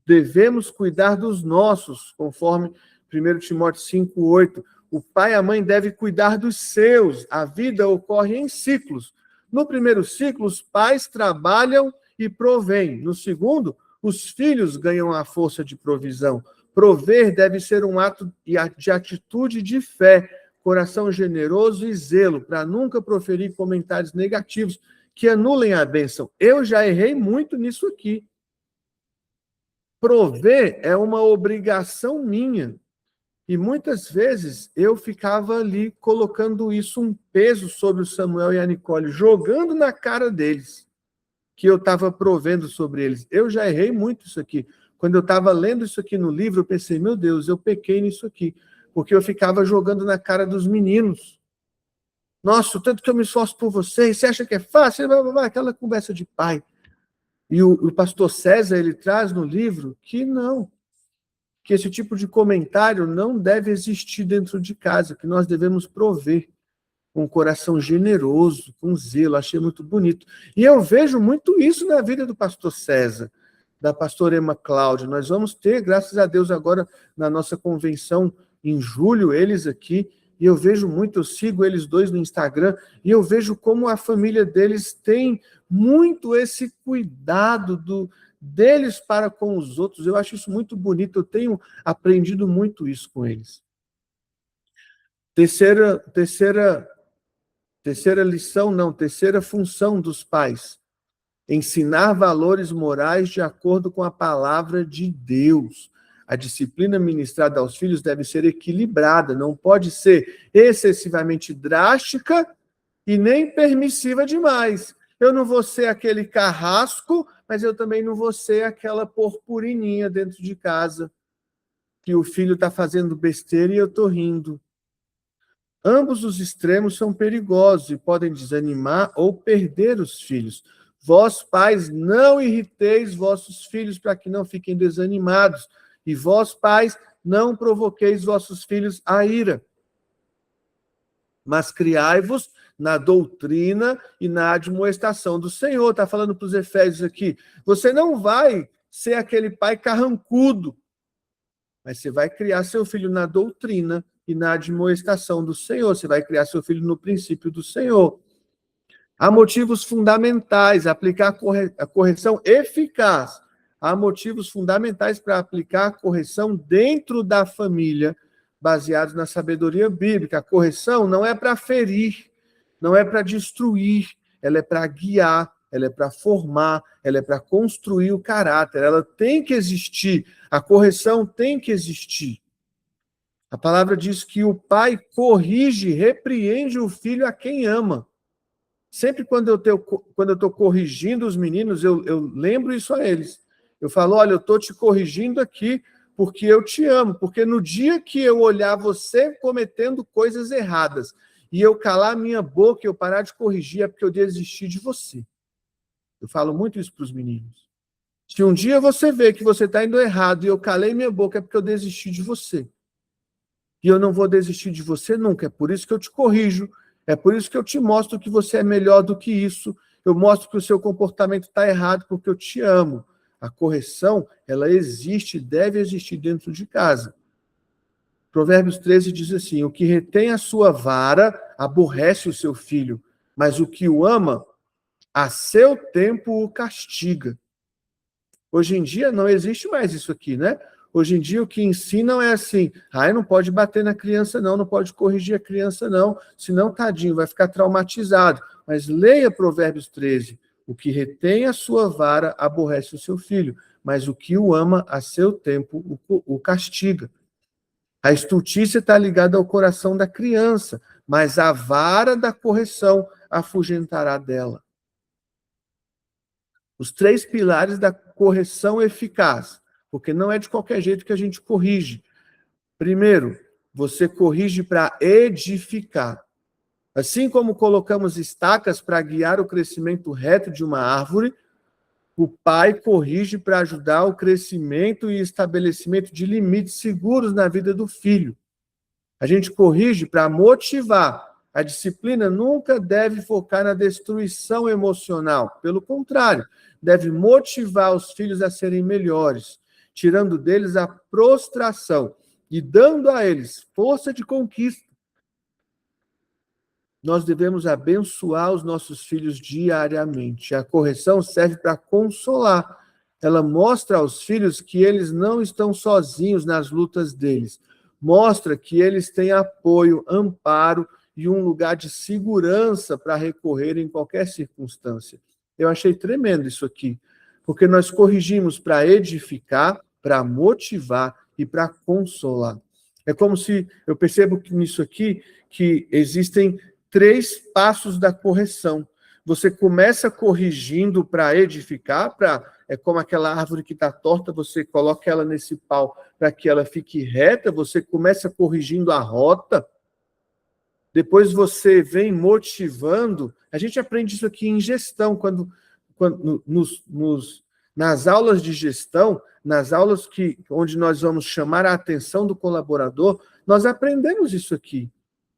Devemos cuidar dos nossos, conforme 1 Timóteo 5:8. O pai e a mãe devem cuidar dos seus. A vida ocorre em ciclos. No primeiro ciclo, os pais trabalham e provêm. No segundo, os filhos ganham a força de provisão. Prover deve ser um ato de atitude de fé, coração generoso e zelo, para nunca proferir comentários negativos que anulem a bênção. Eu já errei muito nisso aqui. Prover é uma obrigação minha. E muitas vezes eu ficava ali colocando isso, um peso sobre o Samuel e a Nicole, jogando na cara deles, que eu estava provendo sobre eles. Eu já errei muito isso aqui. Quando eu estava lendo isso aqui no livro, eu pensei, meu Deus, eu pequei nisso aqui, porque eu ficava jogando na cara dos meninos. Nossa, o tanto que eu me esforço por vocês, você acha que é fácil? Aquela conversa de pai. E o pastor César, ele traz no livro que não, que esse tipo de comentário não deve existir dentro de casa, que nós devemos prover com um coração generoso, com zelo. Achei muito bonito. E eu vejo muito isso na vida do pastor César, da pastora Emma Cláudia. Nós vamos ter, graças a Deus, agora na nossa convenção em julho, eles aqui, e eu vejo muito, eu sigo eles dois no Instagram, e eu vejo como a família deles tem muito esse cuidado deles para com os outros. Eu acho isso muito bonito, eu tenho aprendido muito isso com eles. Terceira função dos pais: ensinar valores morais de acordo com a palavra de Deus. A disciplina ministrada aos filhos deve ser equilibrada, não pode ser excessivamente drástica e nem permissiva demais. Eu não vou ser aquele carrasco, mas eu também não vou ser aquela purpurininha dentro de casa, que o filho está fazendo besteira e eu estou rindo. Ambos os extremos são perigosos e podem desanimar ou perder os filhos. Vós, pais, não irriteis vossos filhos para que não fiquem desanimados. E vós, pais, não provoqueis vossos filhos à ira. Mas criai-vos na doutrina e na admoestação do Senhor. Está falando para os Efésios aqui. Você não vai ser aquele pai carrancudo, mas você vai criar seu filho na doutrina e na admoestação do Senhor. Você vai criar seu filho no princípio do Senhor. Há motivos fundamentais, aplicar a correção eficaz. Há motivos fundamentais para aplicar a correção dentro da família, baseados na sabedoria bíblica. A correção não é para ferir, não é para destruir, ela é para guiar, ela é para formar, ela é para construir o caráter. Ela tem que existir, a correção tem que existir. A palavra diz que o pai corrige, repreende o filho a quem ama. Sempre quando eu estou corrigindo os meninos, eu lembro isso a eles. Eu falo, olha, eu estou te corrigindo aqui porque eu te amo. Porque no dia que eu olhar você cometendo coisas erradas e eu calar minha boca e eu parar de corrigir, é porque eu desisti de você. Eu falo muito isso para os meninos. Se um dia você vê que você está indo errado e eu calei minha boca, é porque eu desisti de você. E eu não vou desistir de você nunca. É por isso que eu te corrijo. É por isso que eu te mostro que você é melhor do que isso. Eu mostro que o seu comportamento está errado porque eu te amo. A correção, ela existe, deve existir dentro de casa. Provérbios 13 diz assim: o que retém a sua vara aborrece o seu filho, mas o que o ama, a seu tempo o castiga. Hoje em dia não existe mais isso aqui, né? Hoje em dia o que ensinam é assim: não pode bater na criança não, não pode corrigir a criança não, senão tadinho, vai ficar traumatizado. Mas leia Provérbios 13: o que retém a sua vara aborrece o seu filho, mas o que o ama a seu tempo o castiga. A estultícia está ligada ao coração da criança, mas a vara da correção afugentará dela. Os 3 pilares da correção eficaz, porque não é de qualquer jeito que a gente corrige. Primeiro, você corrige para edificar. Assim como colocamos estacas para guiar o crescimento reto de uma árvore, o pai corrige para ajudar o crescimento e estabelecimento de limites seguros na vida do filho. A gente corrige para motivar. A disciplina nunca deve focar na destruição emocional. Pelo contrário, deve motivar os filhos a serem melhores, tirando deles a prostração e dando a eles força de conquista. Nós devemos abençoar os nossos filhos diariamente. A correção serve para consolar. Ela mostra aos filhos que eles não estão sozinhos nas lutas deles. Mostra que eles têm apoio, amparo e um lugar de segurança para recorrer em qualquer circunstância. Eu achei tremendo isso aqui, porque nós corrigimos para edificar, para motivar e para consolar. É como se, eu percebo que nisso aqui, que existem 3 passos da correção. Você começa corrigindo para edificar, é como aquela árvore que está torta, você coloca ela nesse pau para que ela fique reta, você começa corrigindo a rota, depois você vem motivando. A gente aprende isso aqui em gestão, nas aulas de gestão, nas aulas onde nós vamos chamar a atenção do colaborador, nós aprendemos isso aqui.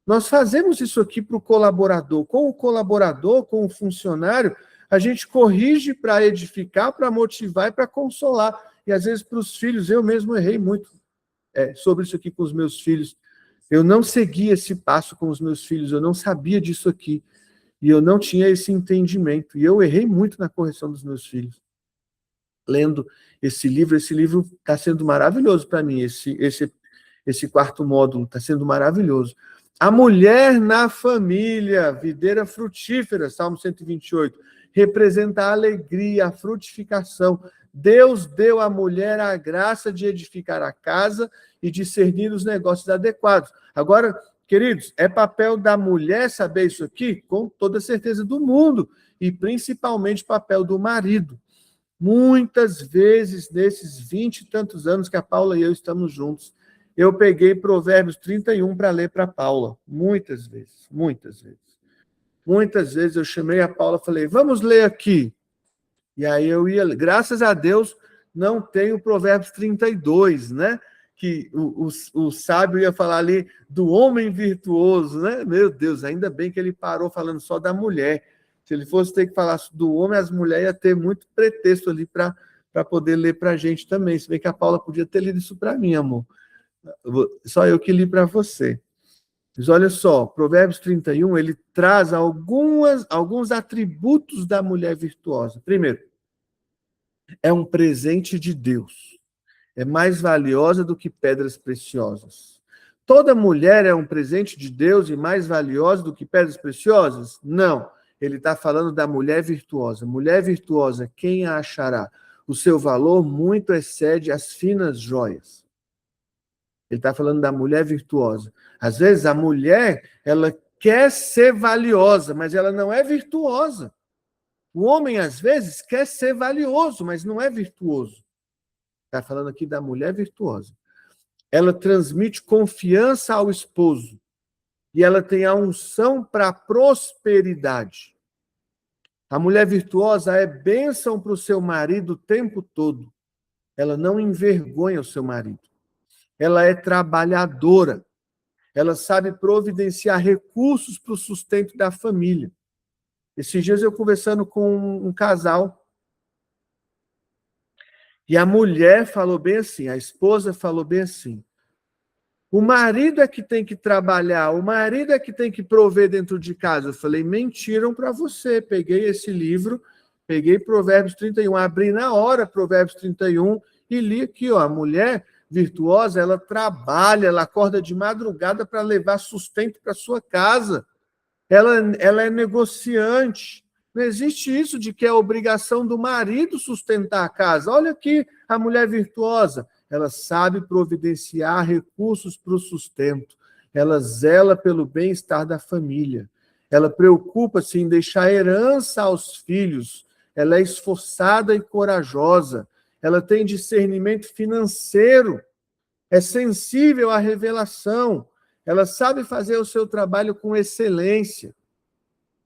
Nós fazemos isso aqui para o colaborador. Com o colaborador, com o funcionário, a gente corrige para edificar, para motivar e para consolar. E às vezes para os filhos, eu mesmo errei muito sobre isso aqui com os meus filhos. Eu não segui esse passo com os meus filhos, eu não sabia disso aqui. E eu não tinha esse entendimento. E eu errei muito na correção dos meus filhos. Lendo esse livro está sendo maravilhoso para mim, esse 4º módulo está sendo maravilhoso. A mulher na família, videira frutífera, Salmo 128, representa a alegria, a frutificação. Deus deu à mulher a graça de edificar a casa e discernir os negócios adequados. Agora, queridos, é papel da mulher saber isso aqui? Com toda certeza do mundo, e principalmente papel do marido. Muitas vezes, nesses 20 e tantos anos que a Paula e eu estamos juntos, eu peguei Provérbios 31 para ler para a Paula. Muitas vezes, muitas vezes. Muitas vezes eu chamei a Paula e falei, vamos ler aqui. E aí eu ia, graças a Deus, não tem o Provérbios 32, né? Que o sábio ia falar ali do homem virtuoso, né? Meu Deus, ainda bem que ele parou falando só da mulher. Se ele fosse ter que falar do homem, as mulheres iam ter muito pretexto ali para poder ler para a gente também. Se bem que a Paula podia ter lido isso para mim, amor. Só eu que li para você. Mas olha só, Provérbios 31, ele traz alguns atributos da mulher virtuosa. Primeiro, é um presente de Deus. É mais valiosa do que pedras preciosas. Toda mulher é um presente de Deus e mais valiosa do que pedras preciosas? Não. Ele está falando da mulher virtuosa. Mulher virtuosa, quem a achará? O seu valor muito excede as finas joias. Ele está falando da mulher virtuosa. Às vezes a mulher, ela quer ser valiosa, mas ela não é virtuosa. O homem, às vezes, quer ser valioso, mas não é virtuoso. Está falando aqui da mulher virtuosa. Ela transmite confiança ao esposo. E ela tem a unção para a prosperidade. A mulher virtuosa é bênção para o seu marido o tempo todo. Ela não envergonha o seu marido. Ela é trabalhadora. Ela sabe providenciar recursos para o sustento da família. Esses dias eu conversando com um casal, e a mulher falou bem assim, a esposa falou bem assim, O marido é que tem que trabalhar, o marido é que tem que prover dentro de casa. Eu falei, mentiram para você. Peguei esse livro, peguei Provérbios 31, abri na hora Provérbios 31 e li aqui, ó, a mulher virtuosa, ela trabalha, ela acorda de madrugada para levar sustento para sua casa. Ela é negociante. Não existe isso de que é obrigação do marido sustentar a casa. Olha aqui a mulher virtuosa. Ela sabe providenciar recursos para o sustento. Ela zela pelo bem-estar da família. Ela preocupa-se em deixar herança aos filhos. Ela é esforçada e corajosa. Ela tem discernimento financeiro. É sensível à revelação. Ela sabe fazer o seu trabalho com excelência.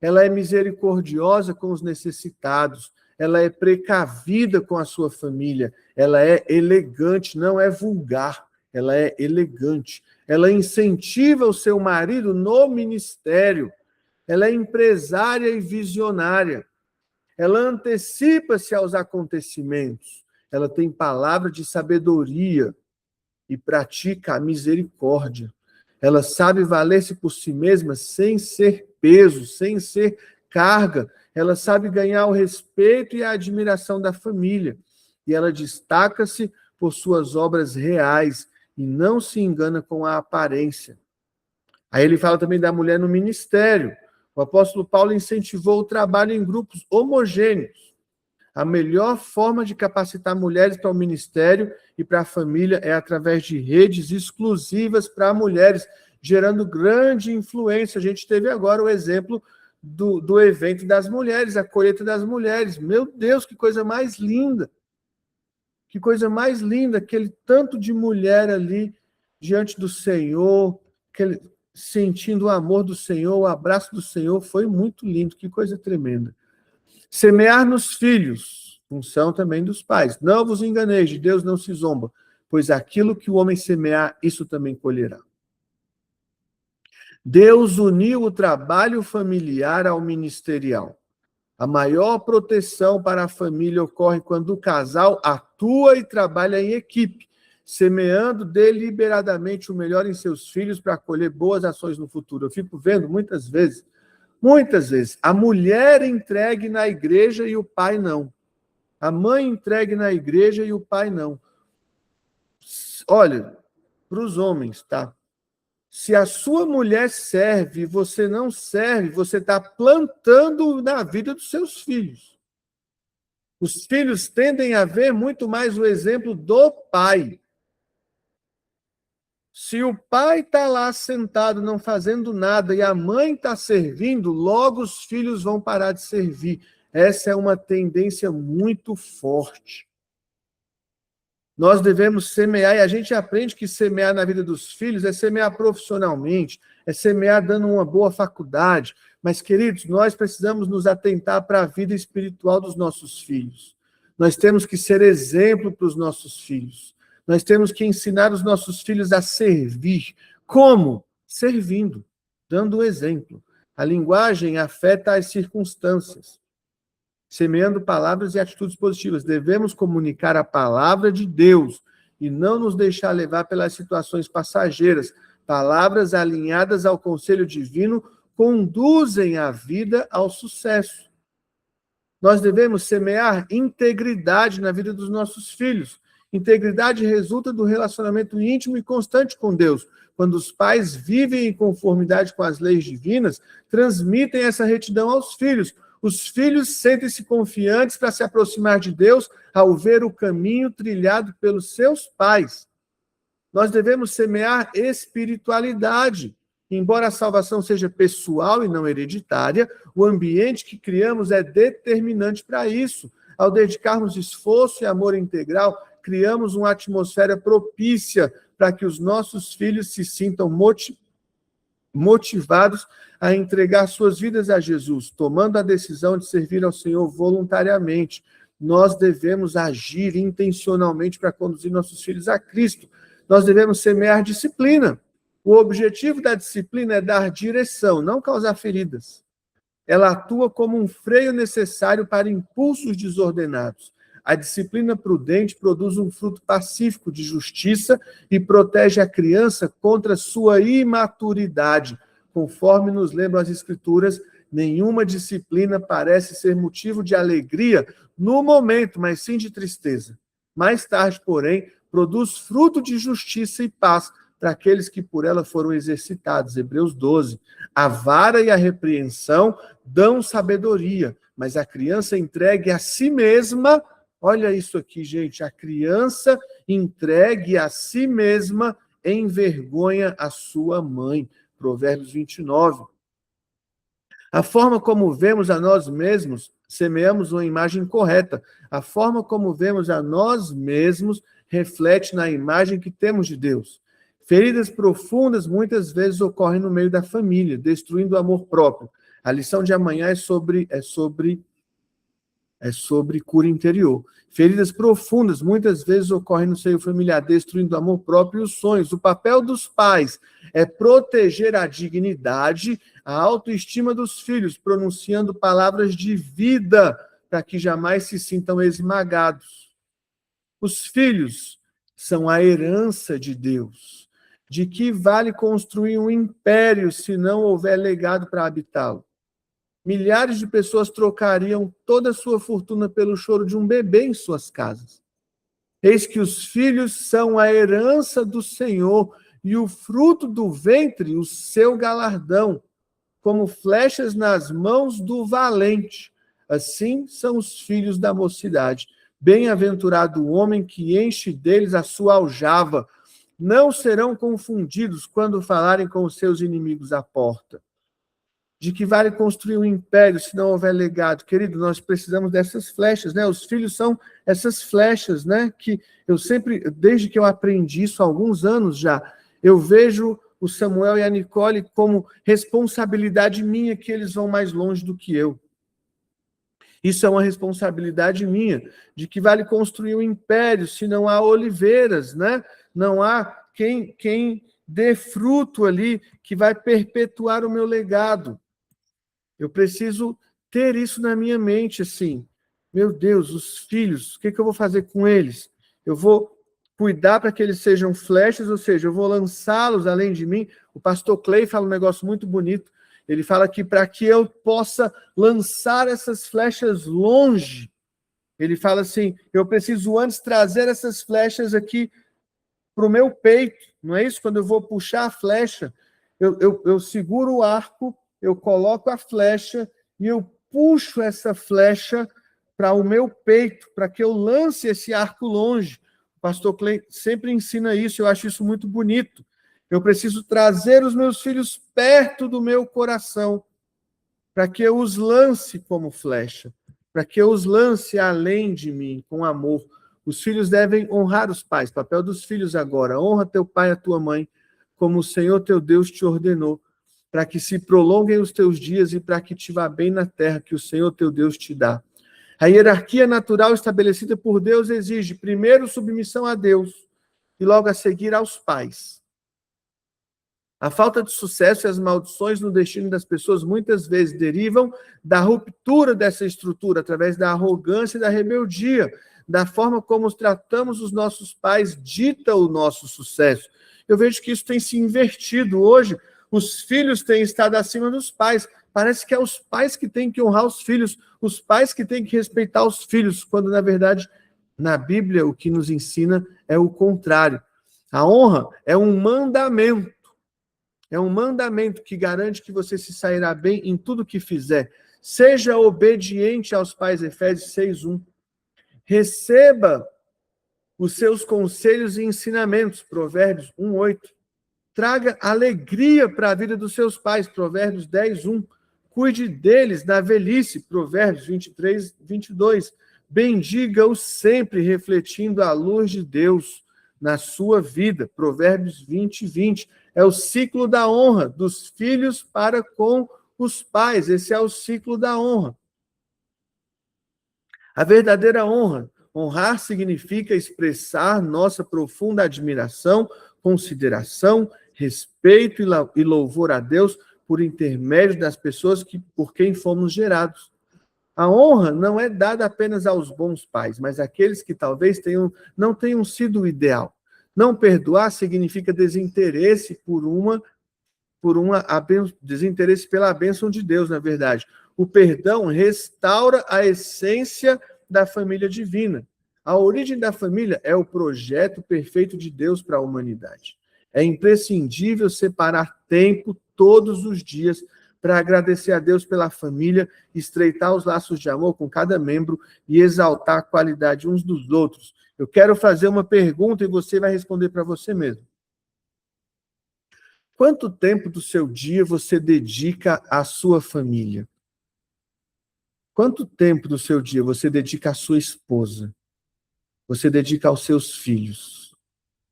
Ela é misericordiosa com os necessitados. Ela é precavida com a sua família. Ela é elegante, não é vulgar. Ela é elegante. Ela incentiva o seu marido no ministério. Ela é empresária e visionária. Ela antecipa-se aos acontecimentos. Ela tem palavra de sabedoria e pratica a misericórdia. Ela sabe valer-se por si mesma sem ser peso, sem ser carga. Ela sabe ganhar o respeito e a admiração da família. E ela destaca-se por suas obras reais e não se engana com a aparência. Aí ele fala também da mulher no ministério. O apóstolo Paulo incentivou o trabalho em grupos homogêneos. A melhor forma de capacitar mulheres para o ministério e para a família é através de redes exclusivas para mulheres, gerando grande influência. A gente teve agora o exemplo do evento das mulheres, a colheita das mulheres. Meu Deus, que coisa mais linda! Que coisa mais linda, aquele tanto de mulher ali diante do Senhor, sentindo o amor do Senhor, o abraço do Senhor, foi muito lindo, que coisa tremenda. Semear nos filhos, função também dos pais. Não vos enganeis, de Deus não se zomba, pois aquilo que o homem semear, isso também colherá. Deus uniu o trabalho familiar ao ministerial. A maior proteção para a família ocorre quando o casal atua e trabalha em equipe, semeando deliberadamente o melhor em seus filhos para colher boas ações no futuro. Eu fico vendo muitas vezes, a mulher entregue na igreja e o pai não. A mãe entregue na igreja e o pai não. Olha, para os homens, tá? Se a sua mulher serve e você não serve, você está plantando na vida dos seus filhos. Os filhos tendem a ver muito mais o exemplo do pai. Se o pai está lá sentado, não fazendo nada, e a mãe está servindo, logo os filhos vão parar de servir. Essa é uma tendência muito forte. Nós devemos semear, e a gente aprende que semear na vida dos filhos é semear profissionalmente, é semear dando uma boa faculdade. Mas, queridos, nós precisamos nos atentar para a vida espiritual dos nossos filhos. Nós temos que ser exemplo para os nossos filhos. Nós temos que ensinar os nossos filhos a servir. Como? Servindo, dando o exemplo. A linguagem afeta as circunstâncias. Semeando palavras e atitudes positivas. Devemos comunicar a palavra de Deus e não nos deixar levar pelas situações passageiras. Palavras alinhadas ao conselho divino conduzem a vida ao sucesso. Nós devemos semear integridade na vida dos nossos filhos. Integridade resulta do relacionamento íntimo e constante com Deus. Quando os pais vivem em conformidade com as leis divinas, transmitem essa retidão aos filhos. Os filhos sentem-se confiantes para se aproximar de Deus ao ver o caminho trilhado pelos seus pais. Nós devemos semear espiritualidade. Embora a salvação seja pessoal e não hereditária, o ambiente que criamos é determinante para isso. Ao dedicarmos esforço e amor integral, criamos uma atmosfera propícia para que os nossos filhos se sintam motivados a entregar suas vidas a Jesus, tomando a decisão de servir ao Senhor voluntariamente. Nós devemos agir intencionalmente para conduzir nossos filhos a Cristo. Nós devemos semear disciplina. O objetivo da disciplina é dar direção, não causar feridas. Ela atua como um freio necessário para impulsos desordenados. A disciplina prudente produz um fruto pacífico de justiça e protege a criança contra sua imaturidade. Conforme nos lembram as Escrituras, nenhuma disciplina parece ser motivo de alegria no momento, mas sim de tristeza. Mais tarde, porém, produz fruto de justiça e paz para aqueles que por ela foram exercitados. Hebreus 12. A vara e a repreensão dão sabedoria, mas a criança entregue a si mesma, olha isso aqui, gente, a criança entregue a si mesma envergonha a sua mãe. Provérbios 29. A forma como vemos a nós mesmos, semeamos uma imagem correta. A forma como vemos a nós mesmos reflete na imagem que temos de Deus. Feridas profundas muitas vezes ocorrem no meio da família, destruindo o amor próprio. A lição de amanhã é sobre cura interior. Feridas profundas muitas vezes ocorrem no seio familiar, destruindo o amor próprio e os sonhos. O papel dos pais é proteger a dignidade, a autoestima dos filhos, pronunciando palavras de vida para que jamais se sintam esmagados. Os filhos são a herança de Deus. De que vale construir um império se não houver legado para habitá-lo? Milhares de pessoas trocariam toda a sua fortuna pelo choro de um bebê em suas casas. Eis que os filhos são a herança do Senhor e o fruto do ventre, o seu galardão, como flechas nas mãos do valente. Assim são os filhos da mocidade. Bem-aventurado o homem que enche deles a sua aljava. Não serão confundidos quando falarem com os seus inimigos à porta. De que vale construir um império se não houver legado? Querido, nós precisamos dessas flechas, né? Os filhos são essas flechas, né? Que eu sempre, desde que eu aprendi isso há alguns anos já, eu vejo o Samuel e a Nicole como responsabilidade minha que eles vão mais longe do que eu. Isso é uma responsabilidade minha, de que vale construir um império se não há oliveiras, né? Não há quem dê fruto ali que vai perpetuar o meu legado. Eu preciso ter isso na minha mente, assim. Meu Deus, os filhos, o que eu vou fazer com eles? Eu vou cuidar para que eles sejam flechas, ou seja, eu vou lançá-los além de mim. O pastor Clay fala um negócio muito bonito. Ele fala que para que eu possa lançar essas flechas longe, ele fala assim, eu preciso antes trazer essas flechas aqui para o meu peito. Não é isso? Quando eu vou puxar a flecha, eu seguro o arco, eu coloco a flecha e eu puxo essa flecha para o meu peito, para que eu lance esse arco longe. O pastor Clay sempre ensina isso, eu acho isso muito bonito. Eu preciso trazer os meus filhos perto do meu coração, para que eu os lance como flecha, para que eu os lance além de mim, com amor. Os filhos devem honrar os pais. Papel dos filhos agora. Honra teu pai e a tua mãe, como o Senhor teu Deus te ordenou, para que se prolonguem os teus dias e para que te vá bem na terra que o Senhor teu Deus te dá. A hierarquia natural estabelecida por Deus exige, primeiro, submissão a Deus e logo a seguir aos pais. A falta de sucesso e as maldições no destino das pessoas muitas vezes derivam da ruptura dessa estrutura, através da arrogância e da rebeldia. Da forma como tratamos os nossos pais dita o nosso sucesso. Eu vejo que isso tem se invertido hoje. Os filhos têm estado acima dos pais. Parece que é os pais que têm que honrar os filhos, os pais que têm que respeitar os filhos, quando, na verdade, na Bíblia, o que nos ensina é o contrário. A honra é um mandamento. É um mandamento que garante que você se sairá bem em tudo que fizer. Seja obediente aos pais, Efésios 6:1. Receba os seus conselhos e ensinamentos, Provérbios 1:8. Traga alegria para a vida dos seus pais, Provérbios 10:1. Cuide deles na velhice, Provérbios 23:22. Bendiga-os sempre, refletindo a luz de Deus na sua vida, Provérbios 20:20. É o ciclo da honra dos filhos para com os pais. Esse é o ciclo da honra. A verdadeira honra. Honrar significa expressar nossa profunda admiração, consideração, respeito e louvor a Deus por intermédio das pessoas por quem fomos gerados. A honra não é dada apenas aos bons pais, mas àqueles que talvez não tenham sido o ideal. Não perdoar significa desinteresse desinteresse pela bênção de Deus, na verdade. O perdão restaura a essência da família divina. A origem da família é o projeto perfeito de Deus para a humanidade. É imprescindível separar tempo todos os dias para agradecer a Deus pela família, estreitar os laços de amor com cada membro e exaltar a qualidade uns dos outros. Eu quero fazer uma pergunta e você vai responder para você mesmo. Quanto tempo do seu dia você dedica à sua família? Quanto tempo do seu dia você dedica à sua esposa? Você dedica aos seus filhos?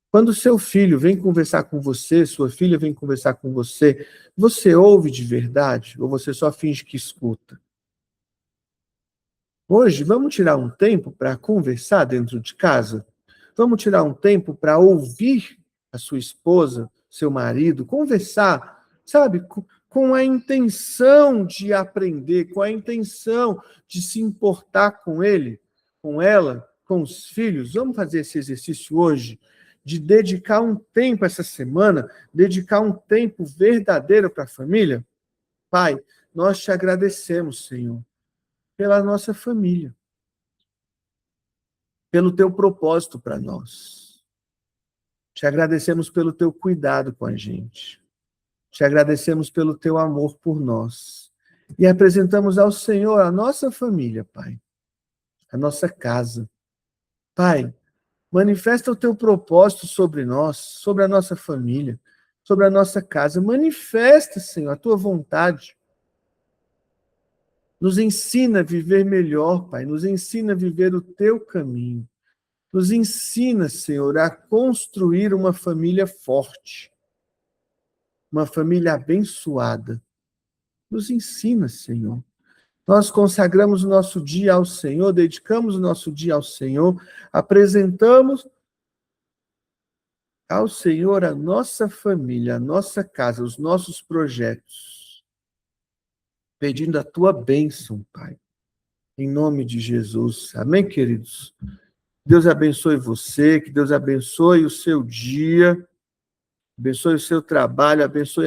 Quando seu filho vem conversar com você, sua filha vem conversar com você, você ouve de verdade ou você só finge que escuta? Hoje, vamos tirar um tempo para conversar dentro de casa? Vamos tirar um tempo para ouvir a sua esposa, seu marido, conversar, sabe, com a intenção de aprender, com a intenção de se importar com ele, com ela, com os filhos. Vamos fazer esse exercício hoje, de dedicar um tempo essa semana, dedicar um tempo verdadeiro para a família? Pai, nós te agradecemos, Senhor, pela nossa família, pelo teu propósito para nós. Te agradecemos pelo teu cuidado com a gente. Te agradecemos pelo teu amor por nós. E apresentamos ao Senhor a nossa família, Pai, a nossa casa. Pai, manifesta o teu propósito sobre nós, sobre a nossa família, sobre a nossa casa. Manifesta, Senhor, a tua vontade. Nos ensina a viver melhor, Pai. Nos ensina a viver o teu caminho. Nos ensina, Senhor, a construir uma família forte, uma família abençoada. Nos ensina, Senhor. Nós consagramos o nosso dia ao Senhor, dedicamos o nosso dia ao Senhor, apresentamos ao Senhor a nossa família, a nossa casa, os nossos projetos, pedindo a tua bênção, Pai, em nome de Jesus. Amém, queridos? Deus abençoe você, que Deus abençoe o seu dia, abençoe o seu trabalho, abençoe